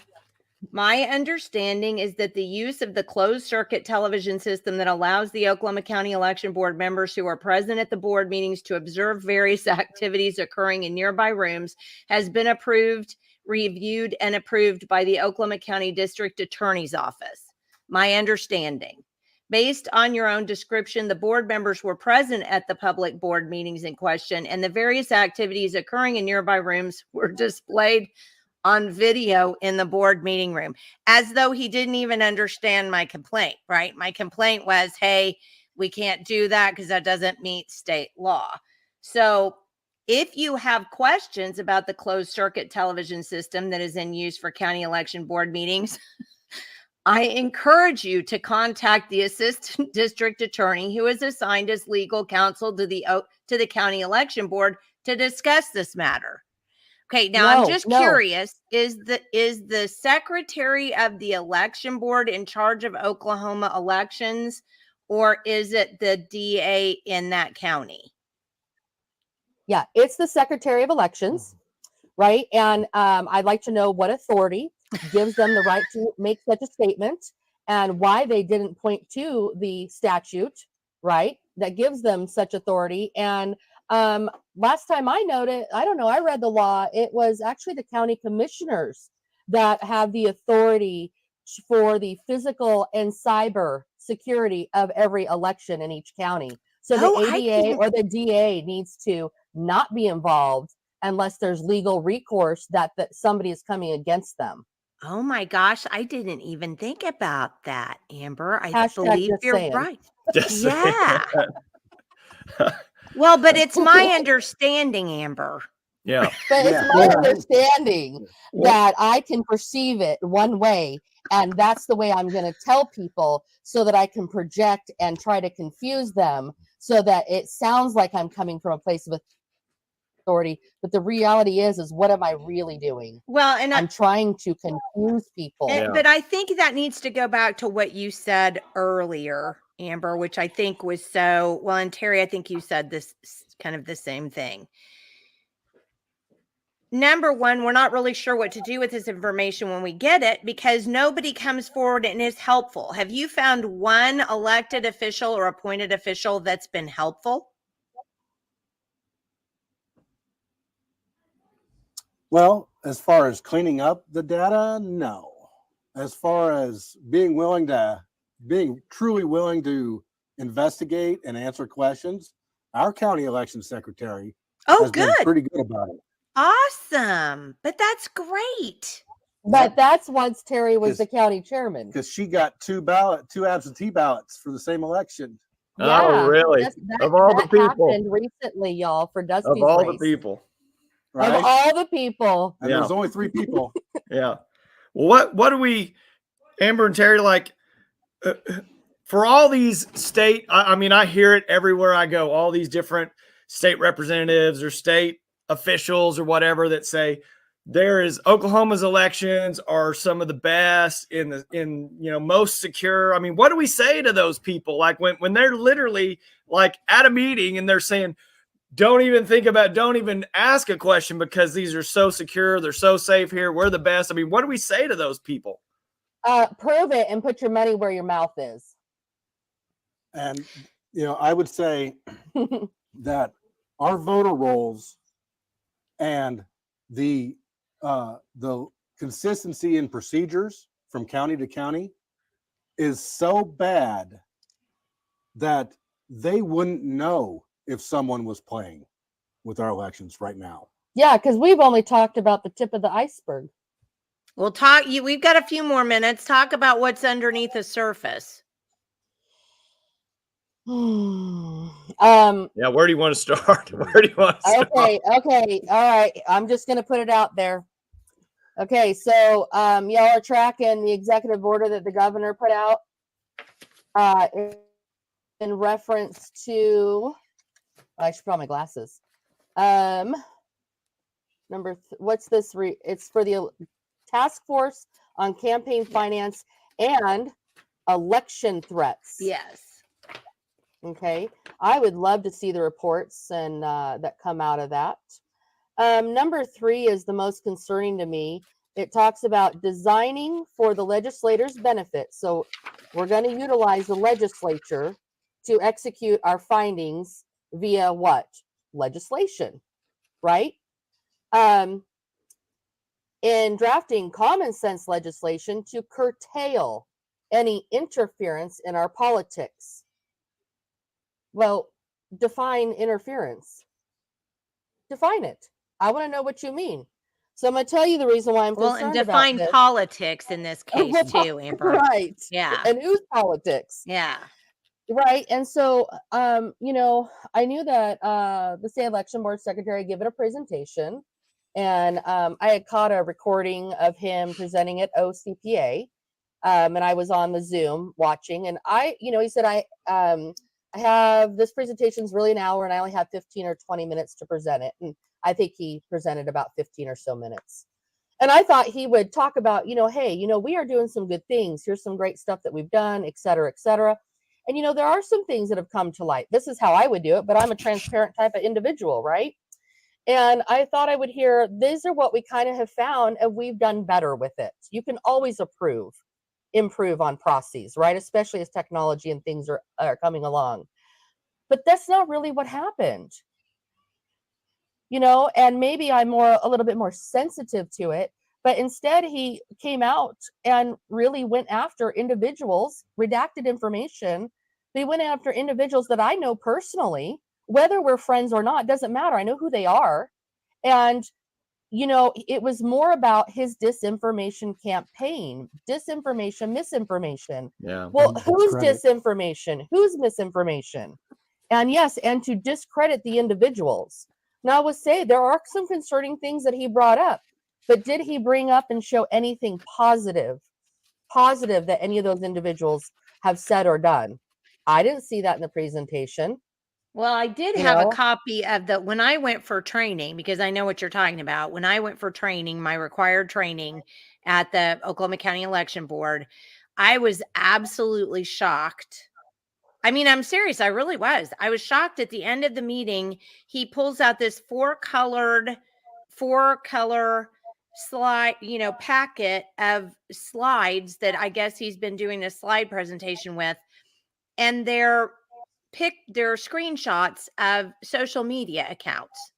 my understanding is that the use of the closed circuit television system that allows the Oklahoma County Election Board members who are present at the board meetings to observe various activities occurring in nearby rooms has been approved, reviewed, and approved by the Oklahoma County District Attorney's Office. My understanding. Based on your own description, the board members were present at the public board meetings in question, and the various activities occurring in nearby rooms were displayed on video in the board meeting room, as though he didn't even understand my complaint, right? My complaint was, hey, we can't do that because that doesn't meet state law. So if you have questions about the closed circuit television system that is in use for county election board meetings, I encourage you to contact the assistant district attorney who is assigned as legal counsel to the county election board to discuss this matter. Okay, now I'm just curious, is the secretary of the election board in charge of Oklahoma elections, or is it the DA in that county? Yeah, it's the secretary of elections, right? And I'd like to know what authority gives them the right to make such a statement, and why they didn't point to the statute, right, that gives them such authority. And last time I noted, I don't know, I read the law, it was actually the county commissioners that have the authority for the physical and cyber security of every election in each county. So the ADA or the DA needs to not be involved unless there's legal recourse that somebody is coming against them. Oh my gosh, I didn't even think about that, Amber. I believe you're right. Yeah. Well, but it's my understanding, Amber. Yeah. But it's my understanding that I can perceive it one way, and that's the way I'm going to tell people, so that I can project and try to confuse them, so that it sounds like I'm coming from a place of authority, but the reality is what am I really doing? Well, and I'm trying to confuse people. but I think that needs to go back to what you said earlier, Amber, which I think was so well. And Terry, I think you said this kind of the same thing. Number one, we're not really sure what to do with this information when we get it because nobody comes forward and is helpful. Have you found one elected official or appointed official that's been helpful? Well, as far as cleaning up the data, no. As far as being truly willing to investigate and answer questions, our county election secretary has been pretty good about it. Awesome. But that's great. But that's once Terry was the county chairman. Because she got two absentee ballots for the same election. Yeah, oh, really? Of all the people. Happened recently, y'all, for Dusty's Of all race. the people. Right? Of all the people. And there's only 3 people. Yeah. Well, what do we, Amber and Terry, like, for all these state, I mean, I hear it everywhere I go, all these different state representatives or state officials or whatever that say Oklahoma's elections are some of the best in most secure. I mean, what do we say to those people? Like when they're literally like at a meeting and they're saying, don't even ask a question because these are so secure. They're so safe here. We're the best. I mean, what do we say to those people? Prove it and put your money where your mouth is. And, I would say that our voter rolls and the consistency in procedures from county to county is so bad that they wouldn't know if someone was playing with our elections right now. Yeah, because we've only talked about the tip of the iceberg. We'll we've got a few more minutes. Talk about what's underneath the surface. Yeah, where do you want to start? Okay, all right. I'm just going to put it out there. Okay, so y'all are tracking the executive order that the governor put out in reference to, I should put on my glasses. What's this? It's for the task force on campaign finance and election threats. Yes. Okay, I would love to see the reports and that come out of that. Number 3 is the most concerning to me. It talks about designing for the legislator's benefit. So we're going to utilize the legislature to execute our findings via what? Legislation, right? In drafting common sense legislation to curtail any interference in our politics. Well, define interference. Define it. I want to know what you mean. So I'm going to tell you the reason why I'm concerned about this. And define politics in this case too, Amber. Right. Yeah. And whose politics? Yeah. Right. And so, I knew that the state election board secretary gave it a presentation, and I had caught a recording of him presenting at OCPA, and I was on the Zoom watching, and he said, I have this presentation's really an hour and I only have 15 or 20 minutes to present it. And I think he presented about 15 or so minutes. And I thought he would talk about, hey, we are doing some good things. Here's some great stuff that we've done, et cetera, et cetera. And, there are some things that have come to light. This is how I would do it, but I'm a transparent type of individual, right? And I thought I would hear, these are what we kind of have found and we've done better with it. You can always improve on processes, right? Especially as technology and things are coming along. But that's not really what happened. And maybe I'm a little bit more sensitive to it, but instead he came out and really went after individuals, redacted information. They went after individuals that I know personally, whether we're friends or not, doesn't matter. I know who they are. And it was more about his disinformation campaign, misinformation. Yeah. Well, who's disinformation? Who's misinformation? And yes, and to discredit the individuals. Now, I would say there are some concerning things that he brought up, but did he bring up and show anything positive that any of those individuals have said or done? I didn't see that in the presentation. Well, I did You have a know? copy of when I went for training, because I know what you're talking about. When I went for training, my required training at the Oklahoma County Election Board, I was absolutely shocked. I mean, I'm serious. I really was. I was shocked at the end of the meeting. He pulls out this four color slide, packet of slides that I guess he's been doing a slide presentation with. And they're screenshots of social media accounts.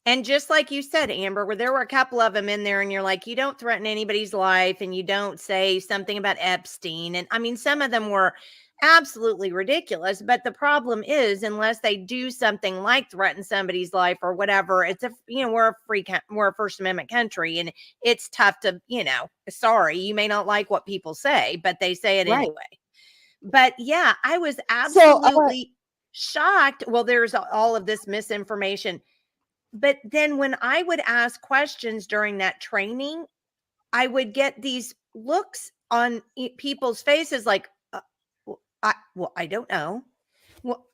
And just like you said, Amber, where there were a couple of them in there, and you're like, you don't threaten anybody's life, and you don't say something about Epstein. And I mean, some of them were absolutely ridiculous. But the problem is, unless they do something like threaten somebody's life or whatever, it's we're a First Amendment country, and it's tough to, sorry, you may not like what people say, but they say it Right. anyway. But yeah, I was So, absolutely shocked. Well, there's all of this misinformation. But then when I would ask questions during that training, I would get these looks on people's faces like, I don't know. Well,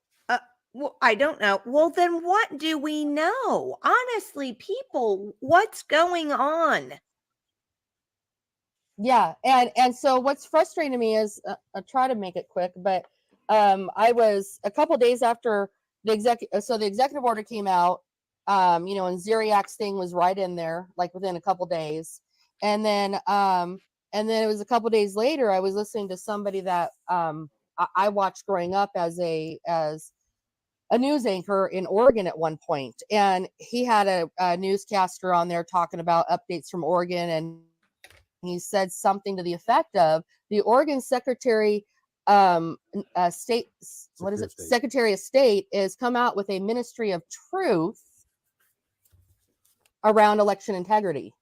I don't know. Well, then what do we know? Honestly, people, what's going on? yeah, and so what's frustrating to me is I'll try to make it quick, but I was a couple days after the executive order came out, and Zeriak's thing was right in there, like within a couple days, and then it was a couple days later I was listening to somebody that I watched growing up as a news anchor in Oregon at one point, and he had a newscaster on there talking about updates from Oregon, and he said something to the effect of the Oregon Secretary State, what is it? Secretary of State is come out with a ministry of truth around election integrity.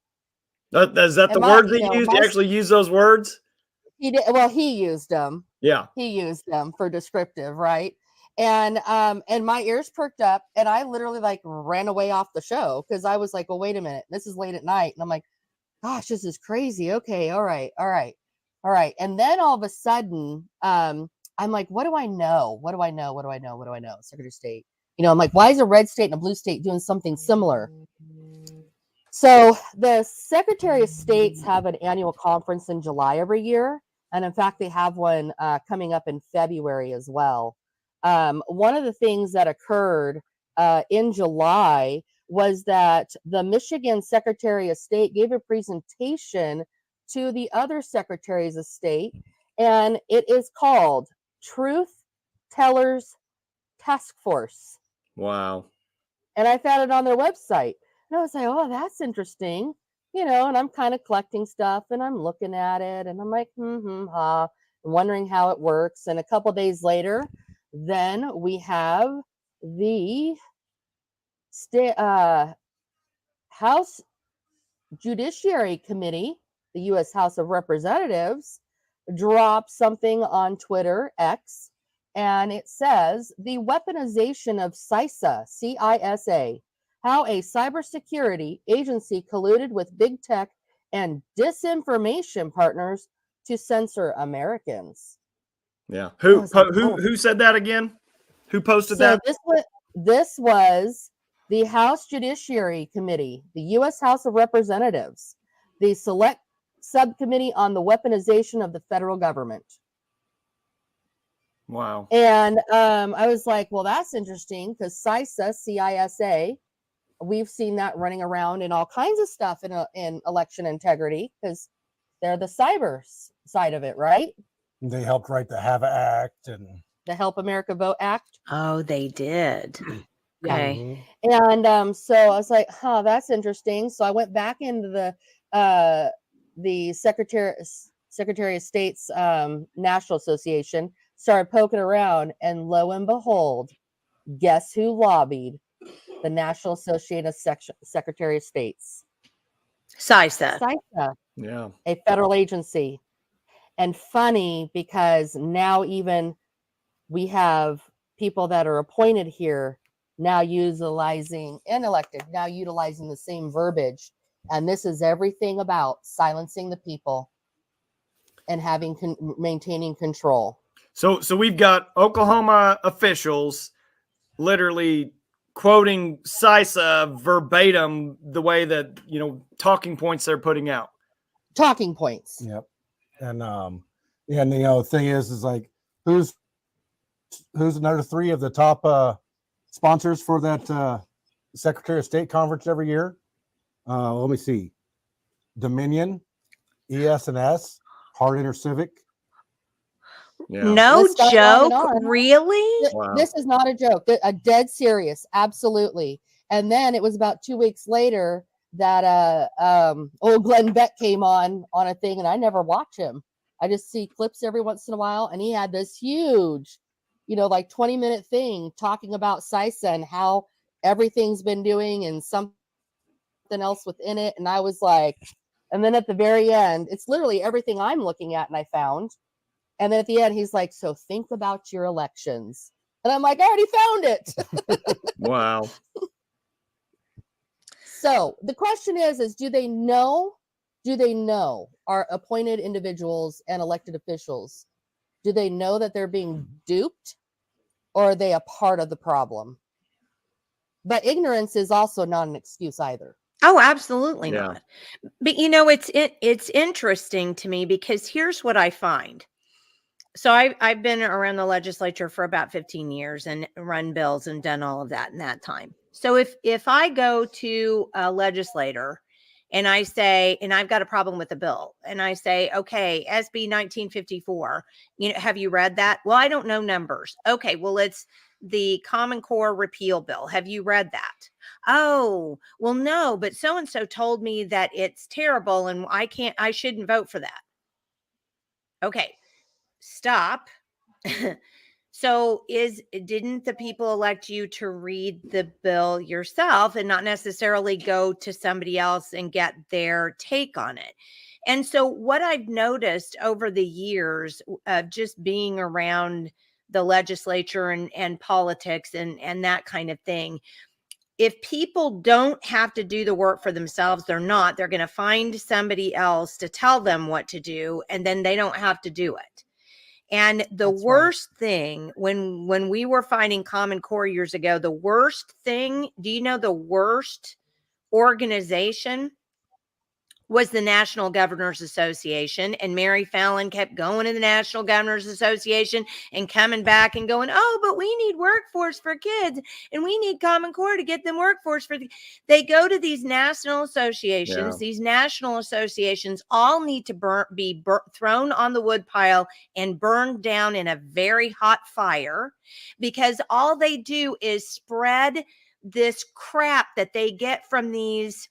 Is that the words he used? He actually used those words? He did. Well, he used them. Yeah. He used them for descriptive, right? And my ears perked up, and I literally like ran away off the show because I was like, well, wait a minute, this is late at night. And I'm like, gosh, this is crazy. Okay, all right. And then all of a sudden, I'm like, what do I know? Secretary of State. I'm like, why is a red state and a blue state doing something similar? So the Secretary of States have an annual conference in July every year. And in fact, they have one coming up in February as well. One of the things that occurred in July was that the Michigan Secretary of State gave a presentation to the other secretaries of state, and it is called Truth Tellers Task Force. Wow. And I found it on their website, and I was like, oh, that's interesting. And I'm kind of collecting stuff, and I'm looking at it, and I'm like, wondering how it works. And a couple days later, then we have the House Judiciary Committee, the U.S. House of Representatives, dropped something on Twitter, X, and it says, the weaponization of CISA, C-I-S-A, how a cybersecurity agency colluded with big tech and disinformation partners to censor Americans. Yeah. Who said that again? Who posted that? This was the House Judiciary Committee, the U.S. House of Representatives, the Select Subcommittee on the Weaponization of the Federal Government. Wow. And I was like, well, that's interesting because CISA, C-I-S-A, we've seen that running around in all kinds of stuff in election integrity because they're the cyber side of it, right? They helped write the HAVA Act and the Help America Vote Act. Oh, they did. Okay. And so I was like, that's interesting. So I went back into the Secretary of State's National Association, started poking around, and lo and behold, guess who lobbied the National Association of Secretary of States? CISA. Yeah. A federal agency. And funny because now even we have people that are appointed here now utilizing the same verbiage. And this is everything about silencing the people and maintaining control. So we've got Oklahoma officials literally quoting CISA verbatim the way that, talking points they're putting out. Talking points. Yep. And the thing is like who's another 3 of the top sponsors for that Secretary of State conference every year? Let me see. Dominion, ES&S, Hard Inter Civic. Yeah. No List goes on and joke, on. really? Wow. This is not a joke. A dead serious, absolutely. And then it was about 2 weeks later that old Glenn Beck came on a thing, and I never watch him. I just see clips every once in a while, and he had this huge, like 20-minute thing talking about CISA and how everything's been doing and something else within it. And I was like, and then at the very end, it's literally everything I'm looking at and I found. And then at the end, he's like, so think about your elections. And I'm like, I already found it. Wow. So the question is do they know our appointed individuals and elected officials? Do they know that they're being duped, or are they a part of the problem? But ignorance is also not an excuse either. Oh, absolutely Yeah. not. But it's interesting to me because here's what I find. So I've been around the legislature for about 15 years and run bills and done all of that in that time. So if I go to a legislator and I say, and I've got a problem with the bill, and I say, okay, SB 1954, have you read that? Well, I don't know numbers. Okay, well, it's the Common Core repeal bill. Have you read that? Oh, well, no, but so-and-so told me that it's terrible and I shouldn't vote for that. Okay. Stop. So didn't the people elect you to read the bill yourself and not necessarily go to somebody else and get their take on it? And so what I've noticed over the years of just being around the legislature and politics and that kind of thing, if people don't have to do the work for themselves, they're going to find somebody else to tell them what to do, and then they don't have to do it. And the worst thing when we were fighting Common Core years ago, the worst thing, do you know the worst organization was the National Governors Association? And Mary Fallon kept going to the National Governors Association and coming back and going, oh, but we need workforce for kids and we need Common Core to get them workforce for they go to these national associations. Yeah. These national associations all need to be thrown on the wood pile and burned down in a very hot fire, because all they do is spread this crap that they get from these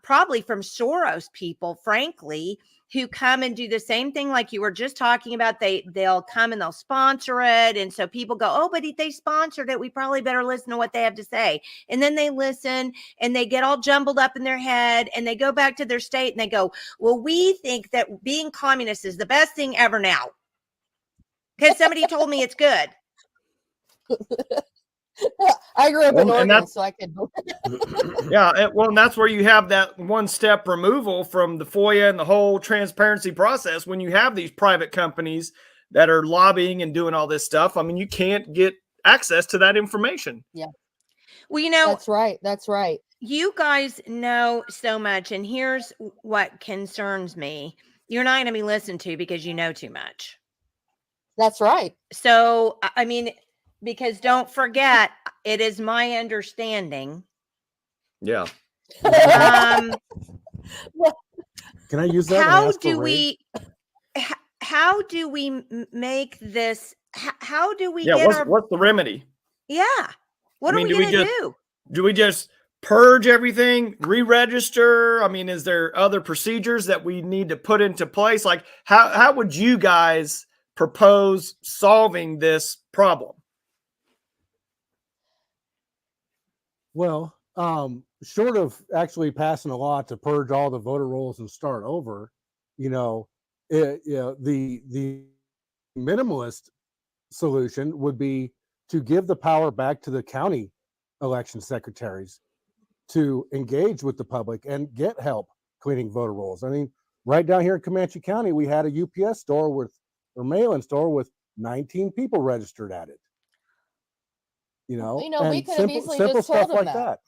probably from Soros people, frankly, who come and do the same thing like you were just talking about. They'll come and they'll sponsor it. And so people go, oh, but they sponsored it, we probably better listen to what they have to say. And then they listen and they get all jumbled up in their head and they go back to their state and they go, well, we think that being communist is the best thing ever now because somebody told me it's good. I grew up in Oregon, so I could. Yeah, well, and that's where you have that one-step removal from the FOIA and the whole transparency process. When you have these private companies that are lobbying and doing all this stuff, I mean, you can't get access to that information. Yeah. Well, that's right. That's right. You guys know so much, and here's what concerns me. You're not going to be listened to because you know too much. That's right. So, I mean, because don't forget, it is my understanding. Yeah. Can I use that? How do we make this? How do we get what's the remedy? Yeah. What are we going to do? Do we just purge everything, re-register? I mean, is there other procedures that we need to put into place? Like, how would you guys propose solving this problem? Well, short of actually passing a law to purge all the voter rolls and start over, the minimalist solution would be to give the power back to the county election secretaries to engage with the public and get help cleaning voter rolls. I mean, right down here in Comanche County, we had a UPS store mail-in store with 19 people registered at it. we and could have easily simple just told stuff them like that,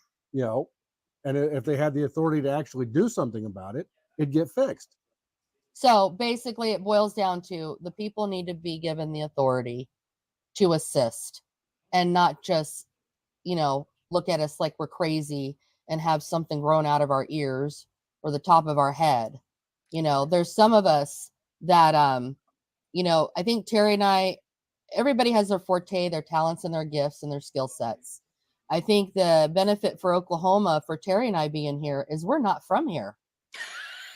and if they had the authority to actually do something about it, it'd get fixed. So basically it boils down to the people need to be given the authority to assist and not just, look at us like we're crazy and have something grown out of our ears or the top of our head. There's some of us that, I think Terry and I, everybody has their forte, their talents and their gifts and their skill sets. I think the benefit for Oklahoma, for Terry and I being here, is we're not from here.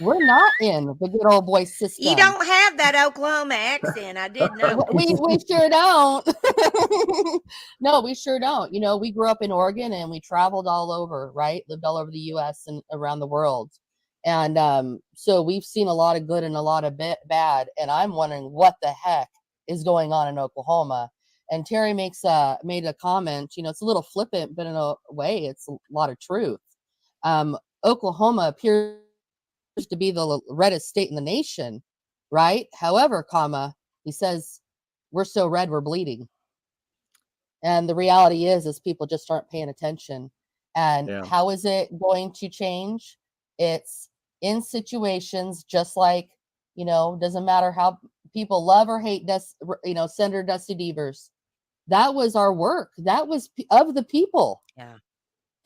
We're not in the good old boy system. You don't have that Oklahoma accent. I did know. We sure don't. No, we sure don't. We grew up in Oregon and we traveled all over, right? Lived all over the U.S. and around the world. And so we've seen a lot of good and a lot of bad. And I'm wondering what the heck is going on in Oklahoma. And Terry made a comment, it's a little flippant, but in a way, it's a lot of truth. Oklahoma appears to be the reddest state in the nation, right? However, he says, we're so red, we're bleeding. And the reality is people just aren't paying attention. And how is it going to change? It's in situations just like, doesn't matter how people love or hate, Senator Dusty Devers. That was our work. That was of the people. Yeah.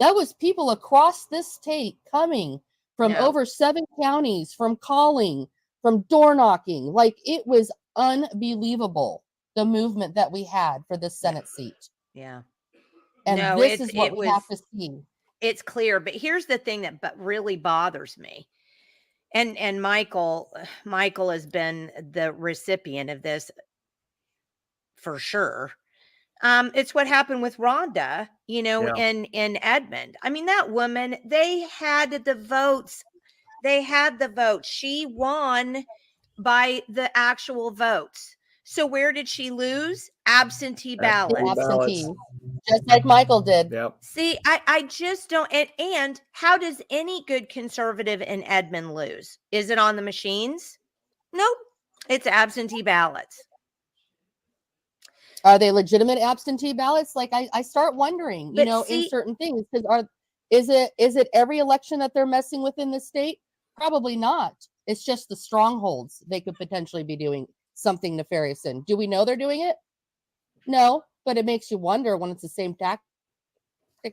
That was people across this state coming from over 7 counties, from calling, from door knocking. Like, it was unbelievable, the movement that we had for this Senate seat. Yeah. And this is what we have to see. It's clear. But here's the thing that really bothers me. And Michael has been the recipient of this for sure. It's what happened with Rhonda, in Edmond. I mean, that woman, they had the votes. She won by the actual votes. So where did she lose? Absentee ballots. Absentee. Just like Michael did. Yep. See, I just don't. And how does any good conservative in Edmond lose? Is it on the machines? Nope. It's absentee ballots. Are they legitimate absentee ballots? Like, I start wondering, in certain things, because is it every election that they're messing with in the state? Probably not. It's just the strongholds they could potentially be doing something nefarious in. Do we know they're doing it? No, but it makes you wonder when it's the same tactic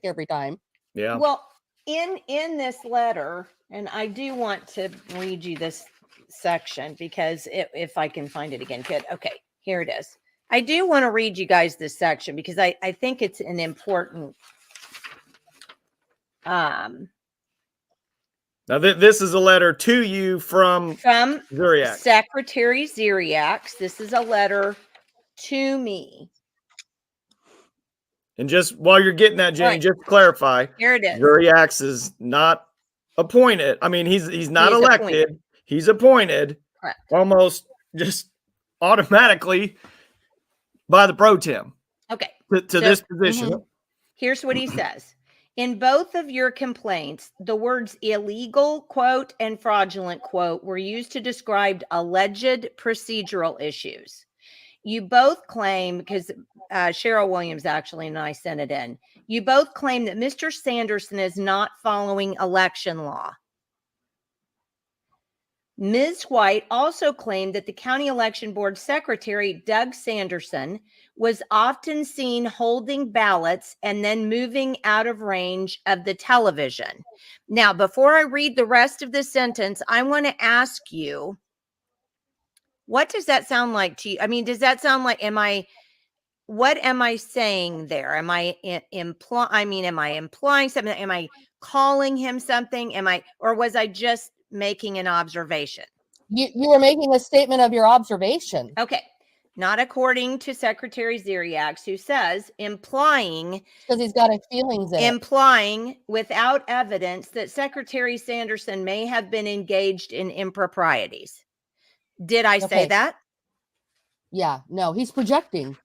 every time. Yeah. Well, in this letter, and I do want to read you this section because if I can find it again, good. Okay, here it is. I do want to read you guys this section because I think it's an important. Now, this is a letter to you from Zuriak. Secretary Zuriak. This is a letter to me. And just while you're getting that, Jenny, just to clarify, here it is. Zuriak is not appointed. I mean, he's not elected. Appointed. He's appointed. Correct. Almost just automatically by the pro tem. Okay. To this position. Here's what he says. In both of your complaints, the words illegal, quote, and fraudulent, quote, were used to describe alleged procedural issues. You both claim, because Cheryl Williams actually and I sent it in, you both claim that Mr. Sanderson is not following election law. Ms. White also claimed that the county election board secretary, Doug Sanderson, was often seen holding ballots and then moving out of range of the television. Now, before I read the rest of the sentence, I want to ask you, what does that sound like to you? I mean, does that sound like, what am I saying there? Am I implying something? Am I calling him something? Or was I just making an observation? You were making a statement of your observation. Okay. Not according to Secretary Zuriak, who says implying, because he's got his feelings in implying without evidence that Secretary Sanderson may have been engaged in improprieties. Did I say that? Yeah, no, he's projecting.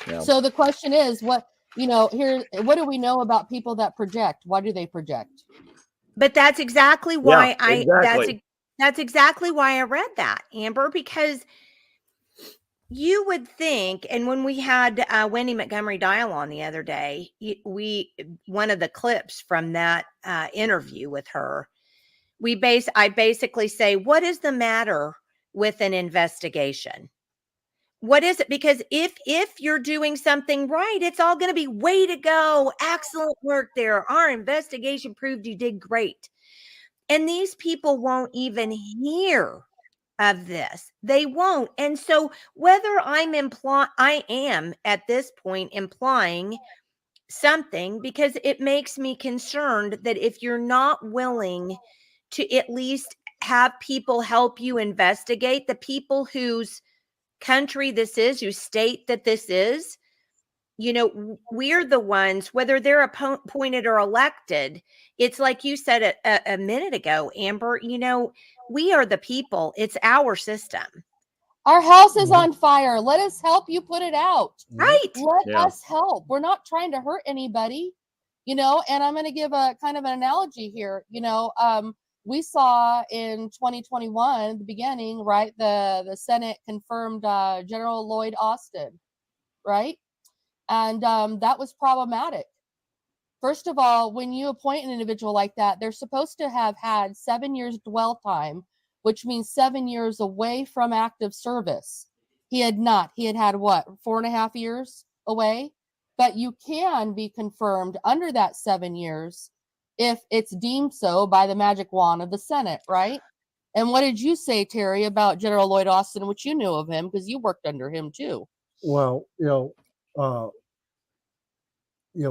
Yeah. So the question is, what do we know about people that project? Why do they project? But that's exactly why exactly. that's exactly why I read that, Amber, because you would think, and when we had Wendy Montgomery Dial on the other day, one of the clips from that interview with her, I basically say, what is the matter with an investigation? What is it? Because if you're doing something right, it's all going to be way to go. Excellent work there. Our investigation proved you did great. And these people won't even hear of this. They won't. And so whether I am at this point implying something, because it makes me concerned that if you're not willing to at least have people help you investigate, the people whose country this is, whose state that this is, we're the ones, whether they're appointed or elected. It's like you said a minute ago, Amber, we are the people. It's our system. Our house is on fire. Let us help you put it out. Right. Let us help. We're not trying to hurt anybody, and I'm going to give a kind of an analogy here. We saw in 2021, the beginning, right? The Senate confirmed General Lloyd Austin, right? And that was problematic. First of all, when you appoint an individual like that, they're supposed to have had 7 years dwell time, which means 7 years away from active service. He had not. He had what, 4.5 years away? But you can be confirmed under that 7 years if it's deemed so by the magic wand of the Senate, right? And what did you say, Terry, about General Lloyd Austin, which you knew of him because you worked under him too? Well,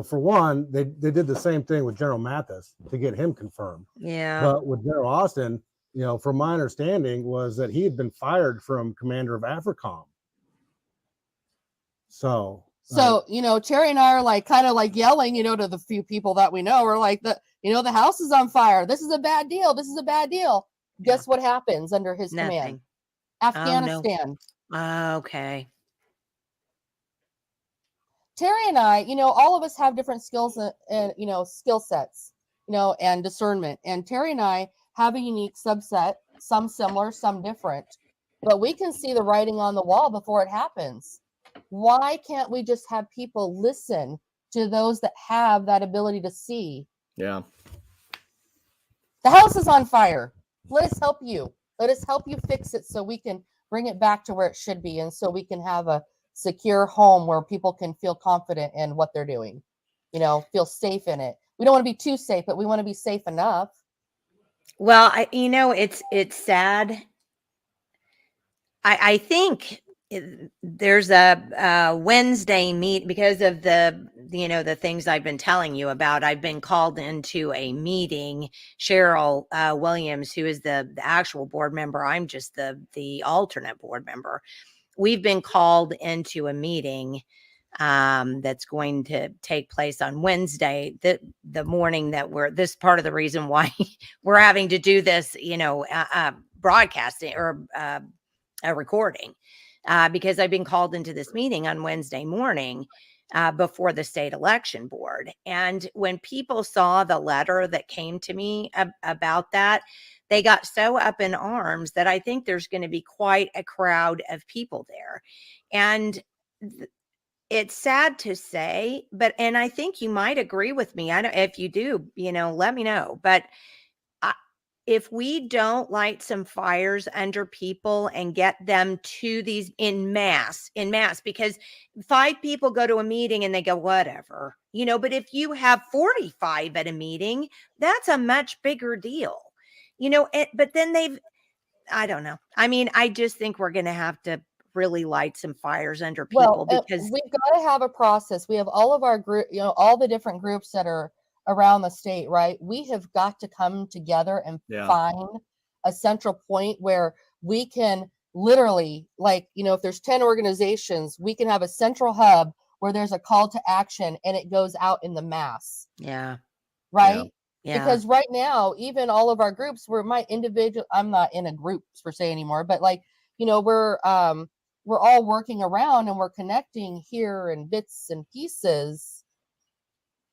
for one, they did the same thing with General Mathis to get him confirmed. Yeah. But with General Austin, from my understanding was that he had been fired from commander of AFRICOM. So, Terry and I are like kind of like yelling, to the few people that we know. We're like, the house is on fire. This is a bad deal. This is a bad deal. Yeah. Guess what happens under his command? Afghanistan. Oh, no. Okay. Terry and I, all of us have different skills and, skill sets, and discernment. And Terry and I have a unique subset, some similar, some different, but we can see the writing on the wall before it happens. Why can't we just have people listen to those that have that ability to see? Yeah. The house is on fire. Let us help you. Let us help you fix it so we can bring it back to where it should be. And so we can have a secure home where people can feel confident in what they're doing, feel safe in it. We don't want to be too safe, but we want to be safe enough. Well, it's sad. I think there's a Wednesday meet because of the things I've been telling you about. I've been called into a meeting. Cheryl Williams, who is the actual board member, I'm just the alternate board member. We've been called into a meeting that's going to take place on Wednesday, the morning that this part of the reason why we're having to do this, broadcasting or a recording, because I've been called into this meeting on Wednesday morning before the state election board. And when people saw the letter that came to me about that, they got so up in arms that I think there's going to be quite a crowd of people there. And it's sad to say, and I think you might agree with me. I don't, if you do, let me know. But if we don't light some fires under people and get them to these in mass, because 5 people go to a meeting and they go, whatever, but if you have 45 at a meeting, that's a much bigger deal. But then I don't know. I mean, I just think we're going to have to really light some fires under people because we've got to have a process. We have all of our group, all the different groups that are around the state, right? We have got to come together and find a central point where we can literally, if there's 10 organizations, we can have a central hub where there's a call to action and it goes out in the mass. Yeah. Right. Yeah. Because right now, even all of our groups, I'm not in a group per se anymore, but we're all working around and we're connecting here in bits and pieces,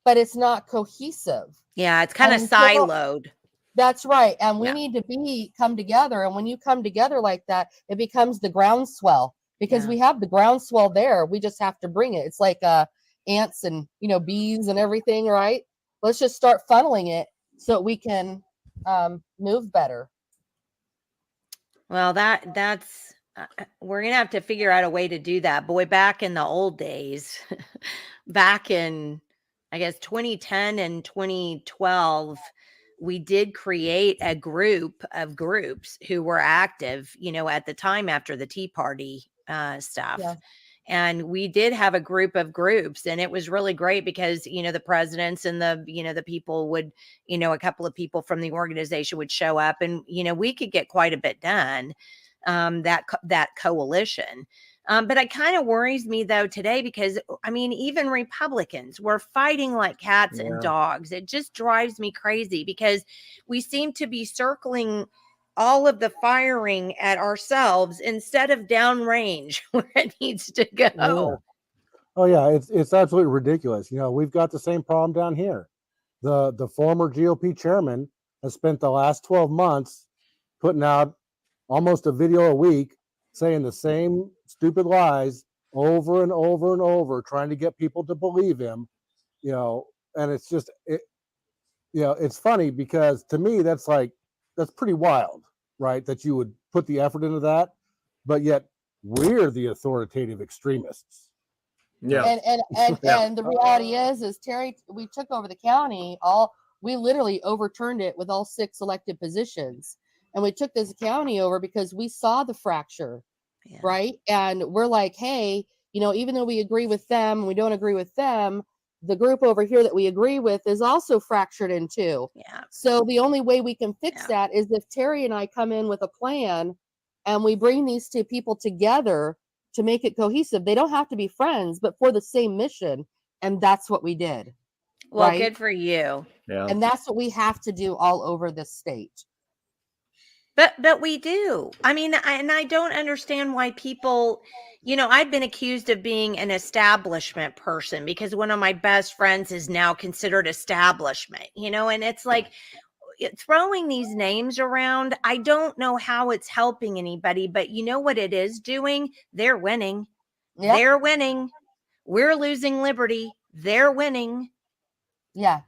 but it's not cohesive. Yeah, it's kind of siloed. That's right. And we need to come together. And when you come together like that, it becomes the groundswell. because Yeah. we have the groundswell there. We just have to bring it. It's like ants and bees and everything, right? Let's just start funneling it so we can move better. Well, that's we're gonna have to figure out a way to do that. Boy, back in the old days, back in I guess 2010 and 2012, we did create a group of groups who were active, at the time after the Tea Party stuff. Yeah. And we did have a group of groups, and it was really great because the presidents and the people would, a couple of people from the organization would show up, and we could get quite a bit done, that coalition. But it kind of worries me though today because even Republicans were fighting like cats and dogs. It just drives me crazy because we seem to be circling all of the firing at ourselves instead of downrange where it needs to go. Oh yeah, it's absolutely ridiculous. We've got the same problem down here. The former GOP chairman has spent the last 12 months putting out almost a video a week saying the same stupid lies over and over and over, trying to get people to believe him. And it's just it's funny because to me that's pretty wild, right? That you would put the effort into that, but yet we're the authoritative extremists. Yeah. And the reality is Terry, we took over the county, we literally overturned it with all 6 elected positions. And we took this county over because we saw the fracture, right? And we're like, hey, even though we agree with them, we don't agree with them, the group over here that we agree with is also fractured in two. Yeah. So the only way we can fix that is if Terry and I come in with a plan and we bring these 2 people together to make it cohesive. They don't have to be friends, but for the same mission. And that's what we did. Well, right? good for you. Yeah. And that's what we have to do all over this state. But we do. I don't understand why people, I've been accused of being an establishment person because one of my best friends is now considered establishment, and it's like throwing these names around. I don't know how it's helping anybody, but you know what it is doing? They're winning. Yep. They're winning. We're losing liberty. They're winning. Yeah.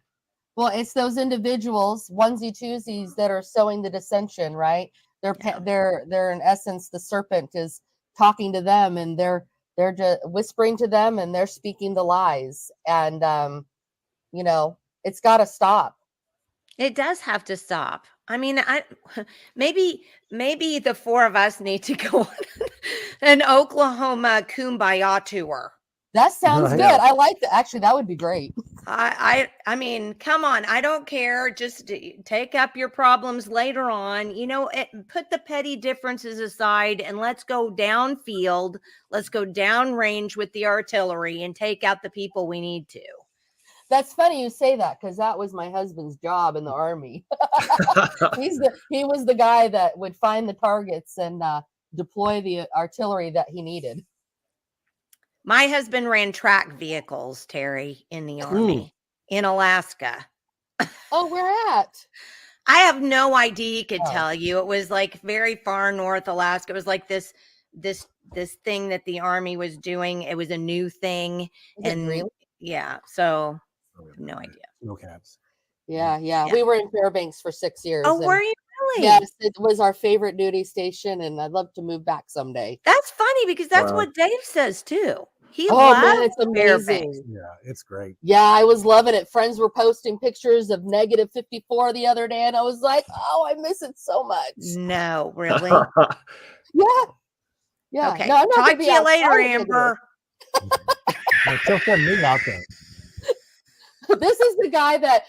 Well, it's those individuals, onesie twosies, that are sowing the dissension, right? They're in essence, the serpent is talking to them, and they're just whispering to them, and they're speaking the lies. And it's got to stop. It does have to stop. Maybe the 4 of us need to go on an Oklahoma kumbaya tour. That sounds good. I like that. Actually, that would be great. I mean, come on. I don't care. Just take up your problems later on. Put the petty differences aside and let's go downfield. Let's go downrange with the artillery and take out the people we need to. That's funny you say that because that was my husband's job in the Army. He was the guy that would find the targets and deploy the artillery that he needed. My husband ran track vehicles, Terry, in the Army in Alaska. Oh, where at? I have no idea. He could tell you. It was like very far north Alaska. It was like this thing that the Army was doing. It was a new thing. Really? Yeah. So no idea. No cabs. Yeah. We were in Fairbanks for 6 years. Oh, were you really? Yes, it was our favorite duty station, and I'd love to move back someday. That's funny because that's what Dave says too. He man, it's amazing. Yeah, it's great. Yeah, I was loving it. Friends were posting pictures of negative 54 the other day, and I was like, oh, I miss it so much. No, really? Yeah. Okay. No, I'm not talk to you later, Amber. Still send me out there. This is the guy that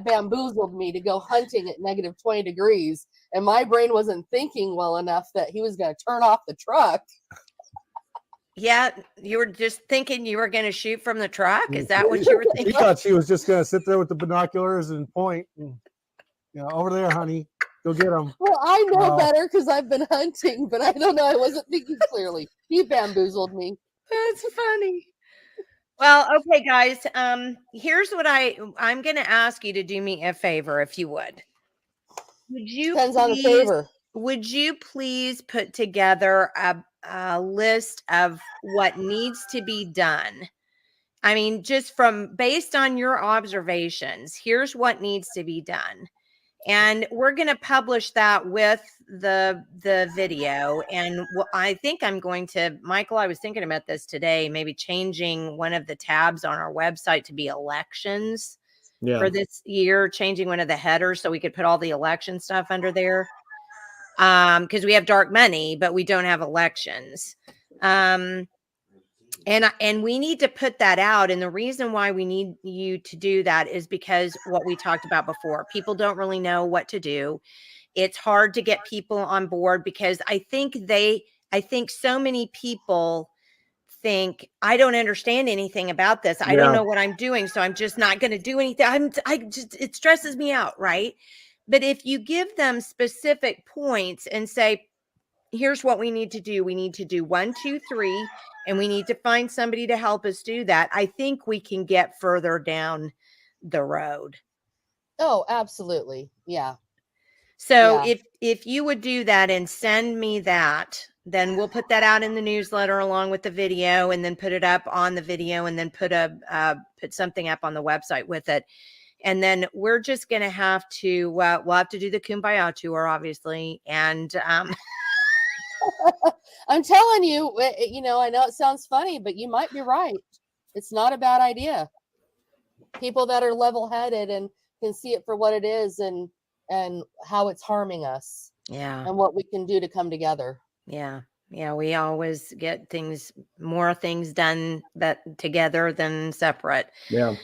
bamboozled me to go hunting at negative 20 degrees, and my brain wasn't thinking well enough that he was going to turn off the truck. Yeah, you were just thinking you were going to shoot from the truck? Is that what you were thinking? She thought she was just going to sit there with the binoculars and point. Over there, honey. Go get them. Well, I know better because I've been hunting, but I don't know. I wasn't thinking clearly. He bamboozled me. That's funny. Well, okay, guys. Here's what I'm going to ask you to do me a favor, if you would. Would you Depends on the favor. would you please put together a list of what needs to be done? I mean, just based on your observations, here's what needs to be done. And we're going to publish that with the video. And I think I'm going to, Michael, I was thinking about this today, maybe changing one of the tabs on our website to be elections for this year, changing one of the headers so we could put all the election stuff under there. Because we have dark money, but we don't have elections. And we need to put that out. And the reason why we need you to do that is because what we talked about before, people don't really know what to do. It's hard to get people on board because I think so many people think I don't understand anything about this. I don't know what I'm doing. So I'm just not going to do anything. It stresses me out. Right. But if you give them specific points and say, here's what we need to do. We need to do 1, 2, 3, and we need to find somebody to help us do that. I think we can get further down the road. Oh, absolutely. Yeah. So if you would do that and send me that, then we'll put that out in the newsletter along with the video, and then put it up on the video, and then put something up on the website with it. And then we're just going to have to, we'll have to do the Kumbaya tour, obviously. And, I'm telling you, I know it sounds funny, but you might be right. It's not a bad idea. People that are level-headed and can see it for what it is and how it's harming us. Yeah. And what we can do to come together. Yeah. Yeah. We always get more things done together than separate. Yeah.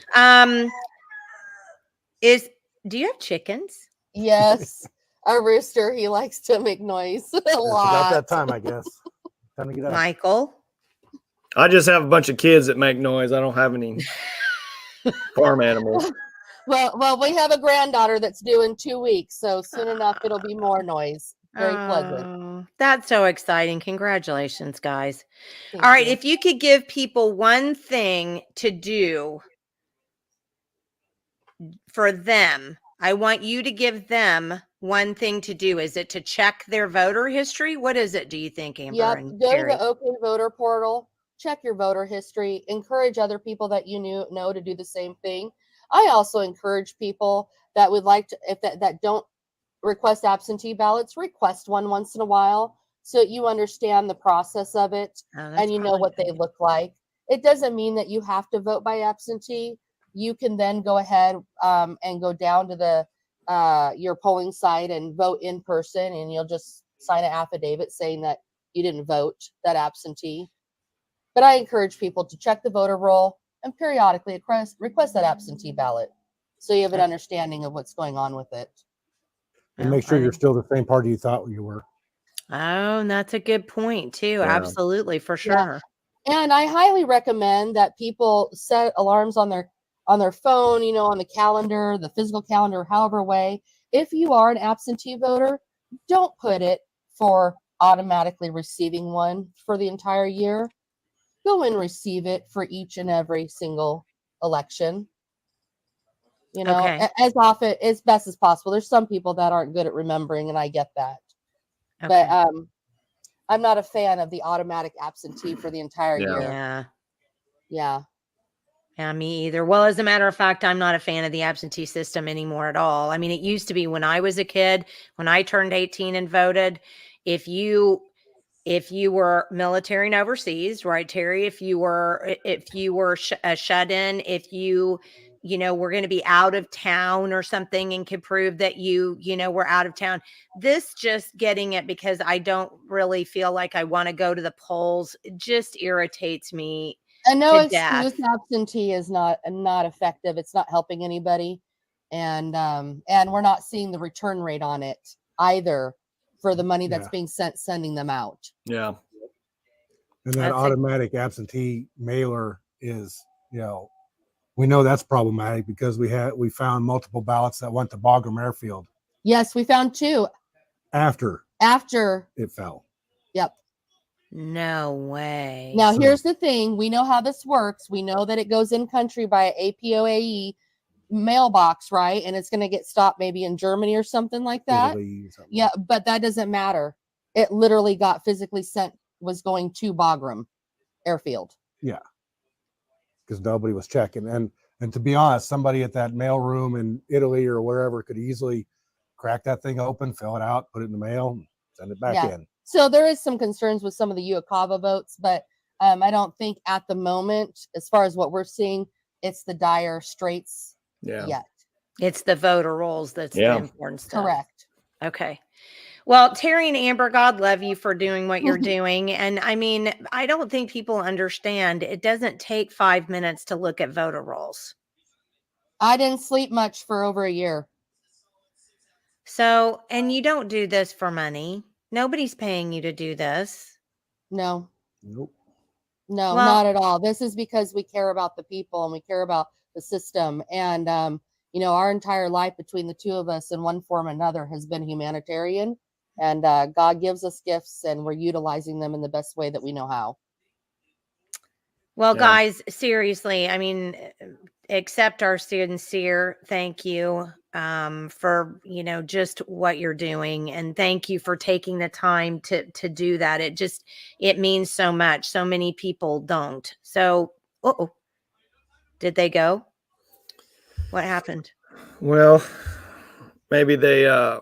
Do you have chickens? Yes. Our rooster, he likes to make noise a lot. About that time, I guess. Time to get up. Michael? I just have a bunch of kids that make noise. I don't have any farm animals. Well, we have a granddaughter that's due in 2 weeks, so soon enough it'll be more noise. Very pleasant. That's so exciting. Congratulations, guys. Thank All right. you. If you could give people one thing to do for them, I want you to give them one thing to do. Is it to check their voter history? What is it, do you think, Amber? Yep. And Go Terry? to the OK Voter portal, check your voter history, encourage other people that you know to do the same thing. I also encourage people that would like to, if that don't request absentee ballots, request one once in a while so you understand the process of it and you know what they look like. It doesn't mean that you have to vote by absentee. You can then go ahead and go down to your polling site and vote in person, and you'll just sign an affidavit saying that you didn't vote that absentee. But I encourage people to check the voter roll and periodically request that absentee ballot so you have an understanding of what's going on with it. And make sure you're still the same party you thought you were. Oh, and that's a good point too. Yeah. Absolutely, for sure. Yeah. And I highly recommend that people set alarms on their phone, on the calendar, the physical calendar, however way. If you are an absentee voter, don't put it for automatically receiving one for the entire year. Go and receive it for each and every single election. As often, as best as possible. There's some people that aren't good at remembering, and I get that. Okay. But I'm not a fan of the automatic absentee for the entire year. Yeah, me either. Well, as a matter of fact, I'm not a fan of the absentee system anymore at all. I mean, it used to be when I was a kid, when I turned 18 and voted, if you were military and overseas, right, Terry? If you were shut in, if you were going to be out of town or something and could prove that you were out of town. This just getting it because I don't really feel like I want to go to the polls. It just irritates me. I know excuse absentee is not effective. It's not helping anybody. And we're not seeing the return rate on it either for the money that's being sending them out. Yeah. And that automatic absentee mailer is, we know that's problematic because we found multiple ballots that went to Bagram Airfield. Yes, we found 2. After it fell. Yep. No way. Now, here's the thing. We know how this works. We know that it goes in country by APOAE. mailbox, right? And it's going to get stopped maybe in Germany or something like that. Italy, something. Yeah, but that doesn't matter. It literally got physically sent, was going to Bagram Airfield. Yeah, because nobody was checking. And to be honest, somebody at that mail room in Italy or wherever could easily crack that thing open, fill it out, put it in the mail, send it back in. So there is some concerns with some of the UOCAVA votes, but I don't think at the moment, as far as what we're seeing, it's the dire straits yet. It's the voter rolls that's the important stuff. Correct. Okay. Well, Terry and Amber, God love you for doing what you're doing. And I mean, I don't think people understand it doesn't take 5 minutes to look at voter rolls. I didn't sleep much for over a year. So, and you don't do this for money. Nobody's paying you to do this. No. Nope. No, Well, not at all. This is because we care about the people and we care about the system. And, you know, our entire life between the two of us in one form or another has been humanitarian. And God gives us gifts and we're utilizing them in the best way that we know how. Well, guys, seriously, I mean, accept our sincere thank you for, you know, just what you're doing. And thank you for taking the time to do that. It means so much. So many people don't. So, did they go? What happened? Well, maybe they, I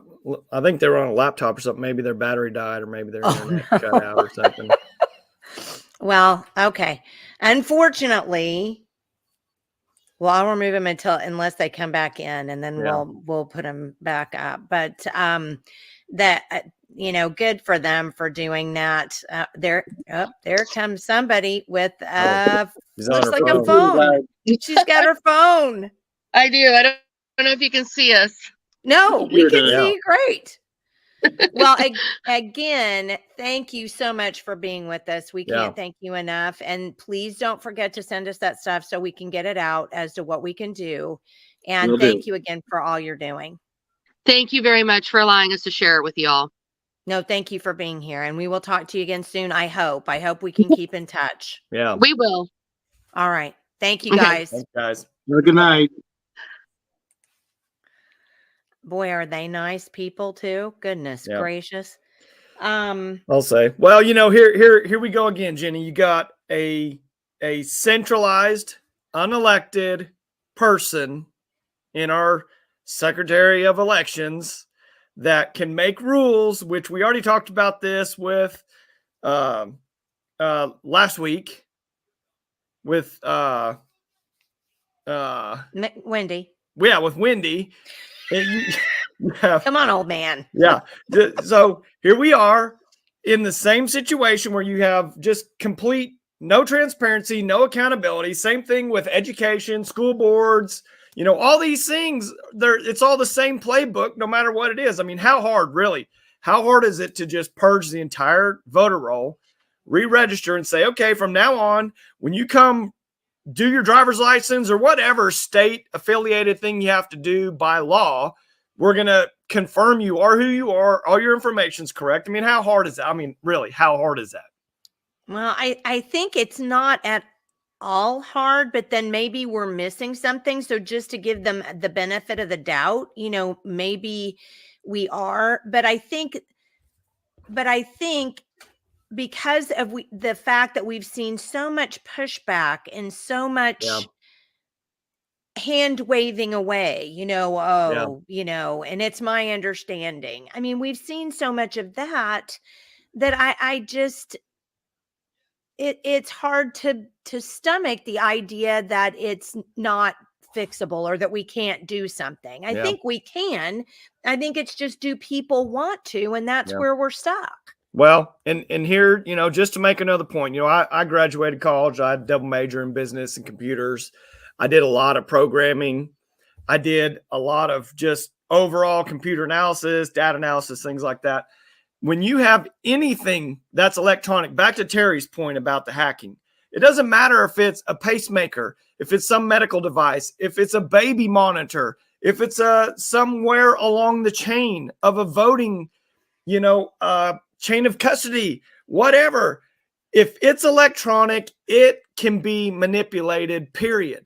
think they were on a laptop or something. Maybe their battery died or maybe their internet cut out or something. Well, okay. Unfortunately, well, I'll remove them unless they come back in, and then we'll put them back up. But that you know, good for them for doing that. There comes somebody with looks like a phone. She's got her phone. I do. I don't know if you can see us. No, we can see you great. Well, again, thank you so much for being with us. We can't thank you enough. And please don't forget to send us that stuff so we can get it out as to what we can do. And thank you again for all you're doing. Thank you very much for allowing us to share it with you all. No, thank you for being here. And we will talk to you again soon. I hope we can keep in touch. Yeah, we will. All right. Thank you, guys. Thanks, guys. Good night. Boy, are they nice people too. Goodness gracious. I'll say, well, you know, here we go again, Jenny. You got a centralized, unelected person in our Secretary of Elections that can make rules, which we already talked about this with last week with Wendy. Yeah, with Wendy. Come on, old man. Yeah. So here we are in the same situation where you have just complete no transparency, no accountability. Same thing with education, school boards, you know, all these things. It's all the same playbook, no matter what it is. I mean, how hard, really? How hard is it to just purge the entire voter roll, re-register, and say, okay, from now on, when you come do your driver's license or whatever state affiliated thing you have to do by law, we're going to confirm you are who you are. All your information's correct. I mean, how hard is that? I mean, really, how hard is that? Well, I think it's not at all hard, but then maybe we're missing something. So just to give them the benefit of the doubt, you know, maybe we are, but I think because of the fact that we've seen so much pushback and so much hand waving away, you know, you know, and it's my understanding. I mean, we've seen so much of that I just, it's hard to stomach the idea that it's not fixable or that we can't do something. I think we can. I think it's just, do people want to? And that's where we're stuck. Well, and here, you know, just to make another point, you know, I graduated college. I had a double major in business and computers. I did a lot of programming. I did a lot of just overall computer analysis, data analysis, things like that. When you have anything that's electronic, back to Terry's point about the hacking, it doesn't matter if it's a pacemaker, if it's some medical device, if it's a baby monitor, if it's somewhere along the chain of a voting, you know, chain of custody, whatever. If it's electronic, it can be manipulated, period.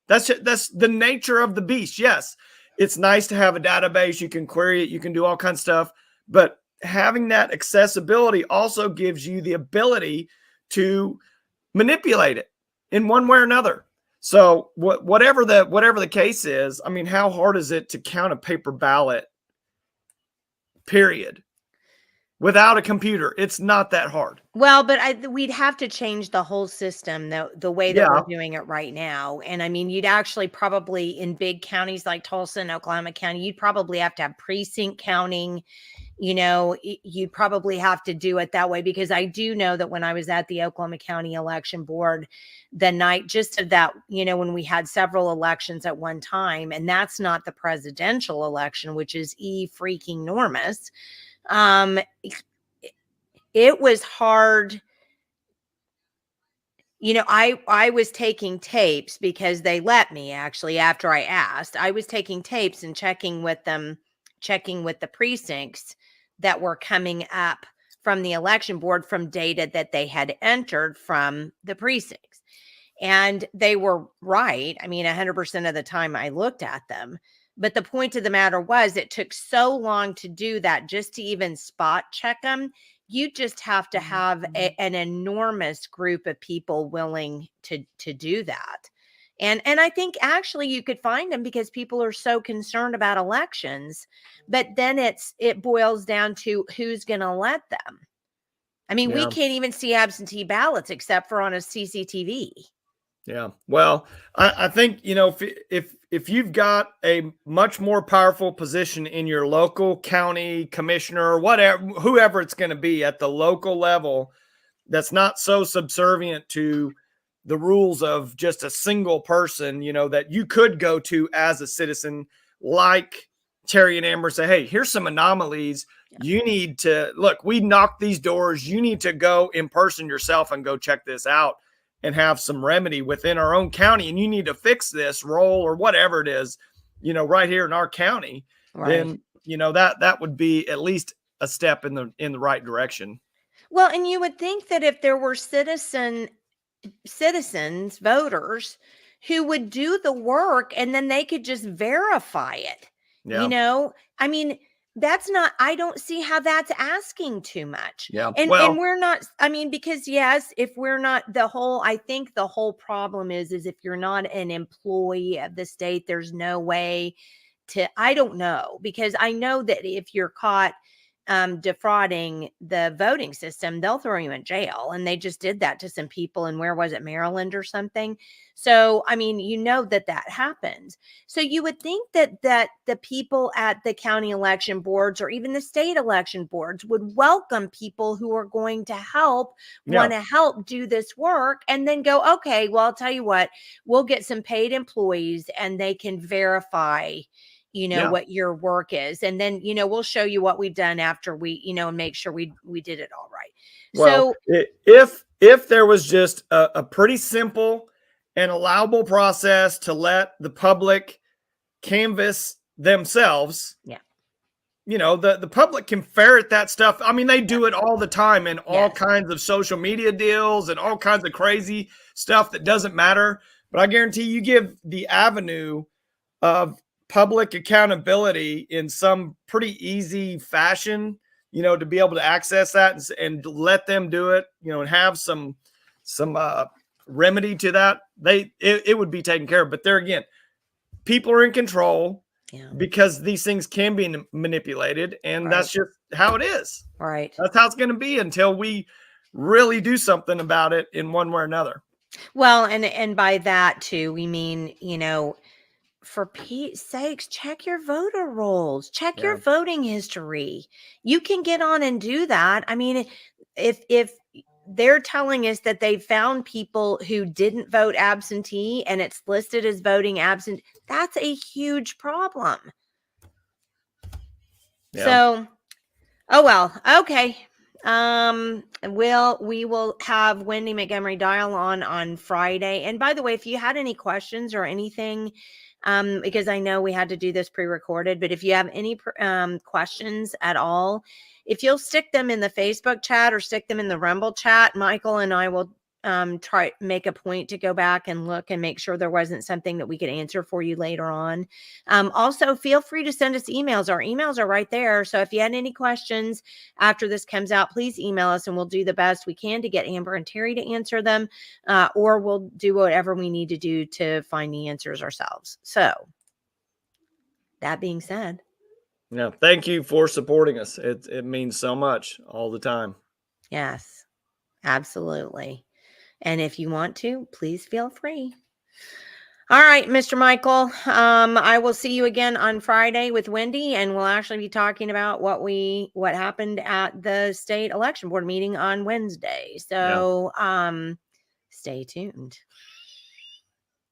That's the nature of the beast. Yes, it's nice to have a database. You can query it. You can do all kinds of stuff. But having that accessibility also gives you the ability to manipulate it in one way or another. So whatever the case is, I mean, how hard is it to count a paper ballot? Period. Without a computer, it's not that hard. Well, but we'd have to change the whole system, the way that Yeah. we're doing it right now. And I mean, you'd actually probably in big counties like Tulsa and Oklahoma County, you'd probably have to have precinct counting. You know, you'd probably have to do it that way, because I do know that when I was at the Oklahoma County Election Board, the night just of that, you know, when we had several elections at one time, and that's not the presidential election, which is freaking enormous. It was hard. You know, I was taking tapes because they let me, actually, after I asked. I was taking tapes and checking with them, checking with the precincts that were coming up from the election board from data that they had entered from the precincts. And they were right. I mean, 100% of the time I looked at them. But the point of the matter was, it took so long to do that just to even spot check them. You just have to have an enormous group of people willing to do that. And I think actually you could find them, because people are so concerned about elections. But then it boils down to who's going to let them. I mean, we can't even see absentee ballots except for on a CCTV. Yeah. Well, I think, you know, if you've got a much more powerful position in your local county commissioner or whatever, whoever it's going to be at the local level, that's not so subservient to the rules of just a single person, you know, that you could go to as a citizen, like Terry and Amber, say, hey, here's some anomalies. You need to look, we knocked these doors. You need to go in person yourself and go check this out and have some remedy within our own county. And you need to fix this role or whatever it is, you know, right here in our county. Right. Then, you know, that would be at least a step in the right direction. Well, and you would think that if there were citizens, voters who would do the work, and then they could just verify it. Yeah. You know, I mean, that's not, I don't see how that's asking too much. Yeah. And we're not, I mean, because yes, if we're not I think the whole problem is if you're not an employee of the state, there's no way I don't know, because I know that if you're caught defrauding the voting system, they'll throw you in jail. And they just did that to some people in, where was it, Maryland or something? So, I mean, you know that happens. So you would think that the people at the county election boards or even the state election boards would welcome people who are going to help, want to help do this work, and then go, okay, well, I'll tell you what, we'll get some paid employees and they can verify, you know, what your work is. And then, you know, we'll show you what we've done after we, you know, and make sure we did it all right. Well, so if there was just a pretty simple and allowable process to let the public canvass themselves, you know, the public can ferret that stuff. I mean, they do it all the time in all kinds of social media deals and all kinds of crazy stuff that doesn't matter. But I guarantee you give the avenue of public accountability in some pretty easy fashion, you know, to be able to access that and let them do it, you know, and have some remedy to that, it would be taken care of. But there again, people are in control because these things can be manipulated, and that's just how it is. Right. That's how it's going to be until we really do something about it in one way or another. Well, and by that too, we mean, you know, for Pete's sakes, check your voter rolls, check your voting history. You can get on and do that. I mean, if they're telling us that they found people who didn't vote absentee and it's listed as voting absent, that's a huge problem. Yeah. So, oh, well, okay. We will have Wendy Montgomery Dial on Friday. And by the way, if you had any questions or anything, because I know we had to do this pre-recorded, but if you have any questions at all, if you'll stick them in the Facebook chat or stick them in the Rumble chat, Michael and I will try make a point to go back and look and make sure there wasn't something that we could answer for you later on. Also, feel free to send us emails. Our emails are right there. So if you had any questions after this comes out, please email us and we'll do the best we can to get Amber and Terry to answer them, or we'll do whatever we need to do to find the answers ourselves. So that being said, yeah, thank you for supporting us. It means so much all the time. yes, absolutely. And if you want to, please feel free. All right, Mr. Michael, I will see you again on Friday with Wendy, and we'll actually be talking about what happened at the state election board meeting on Wednesday. So, stay tuned.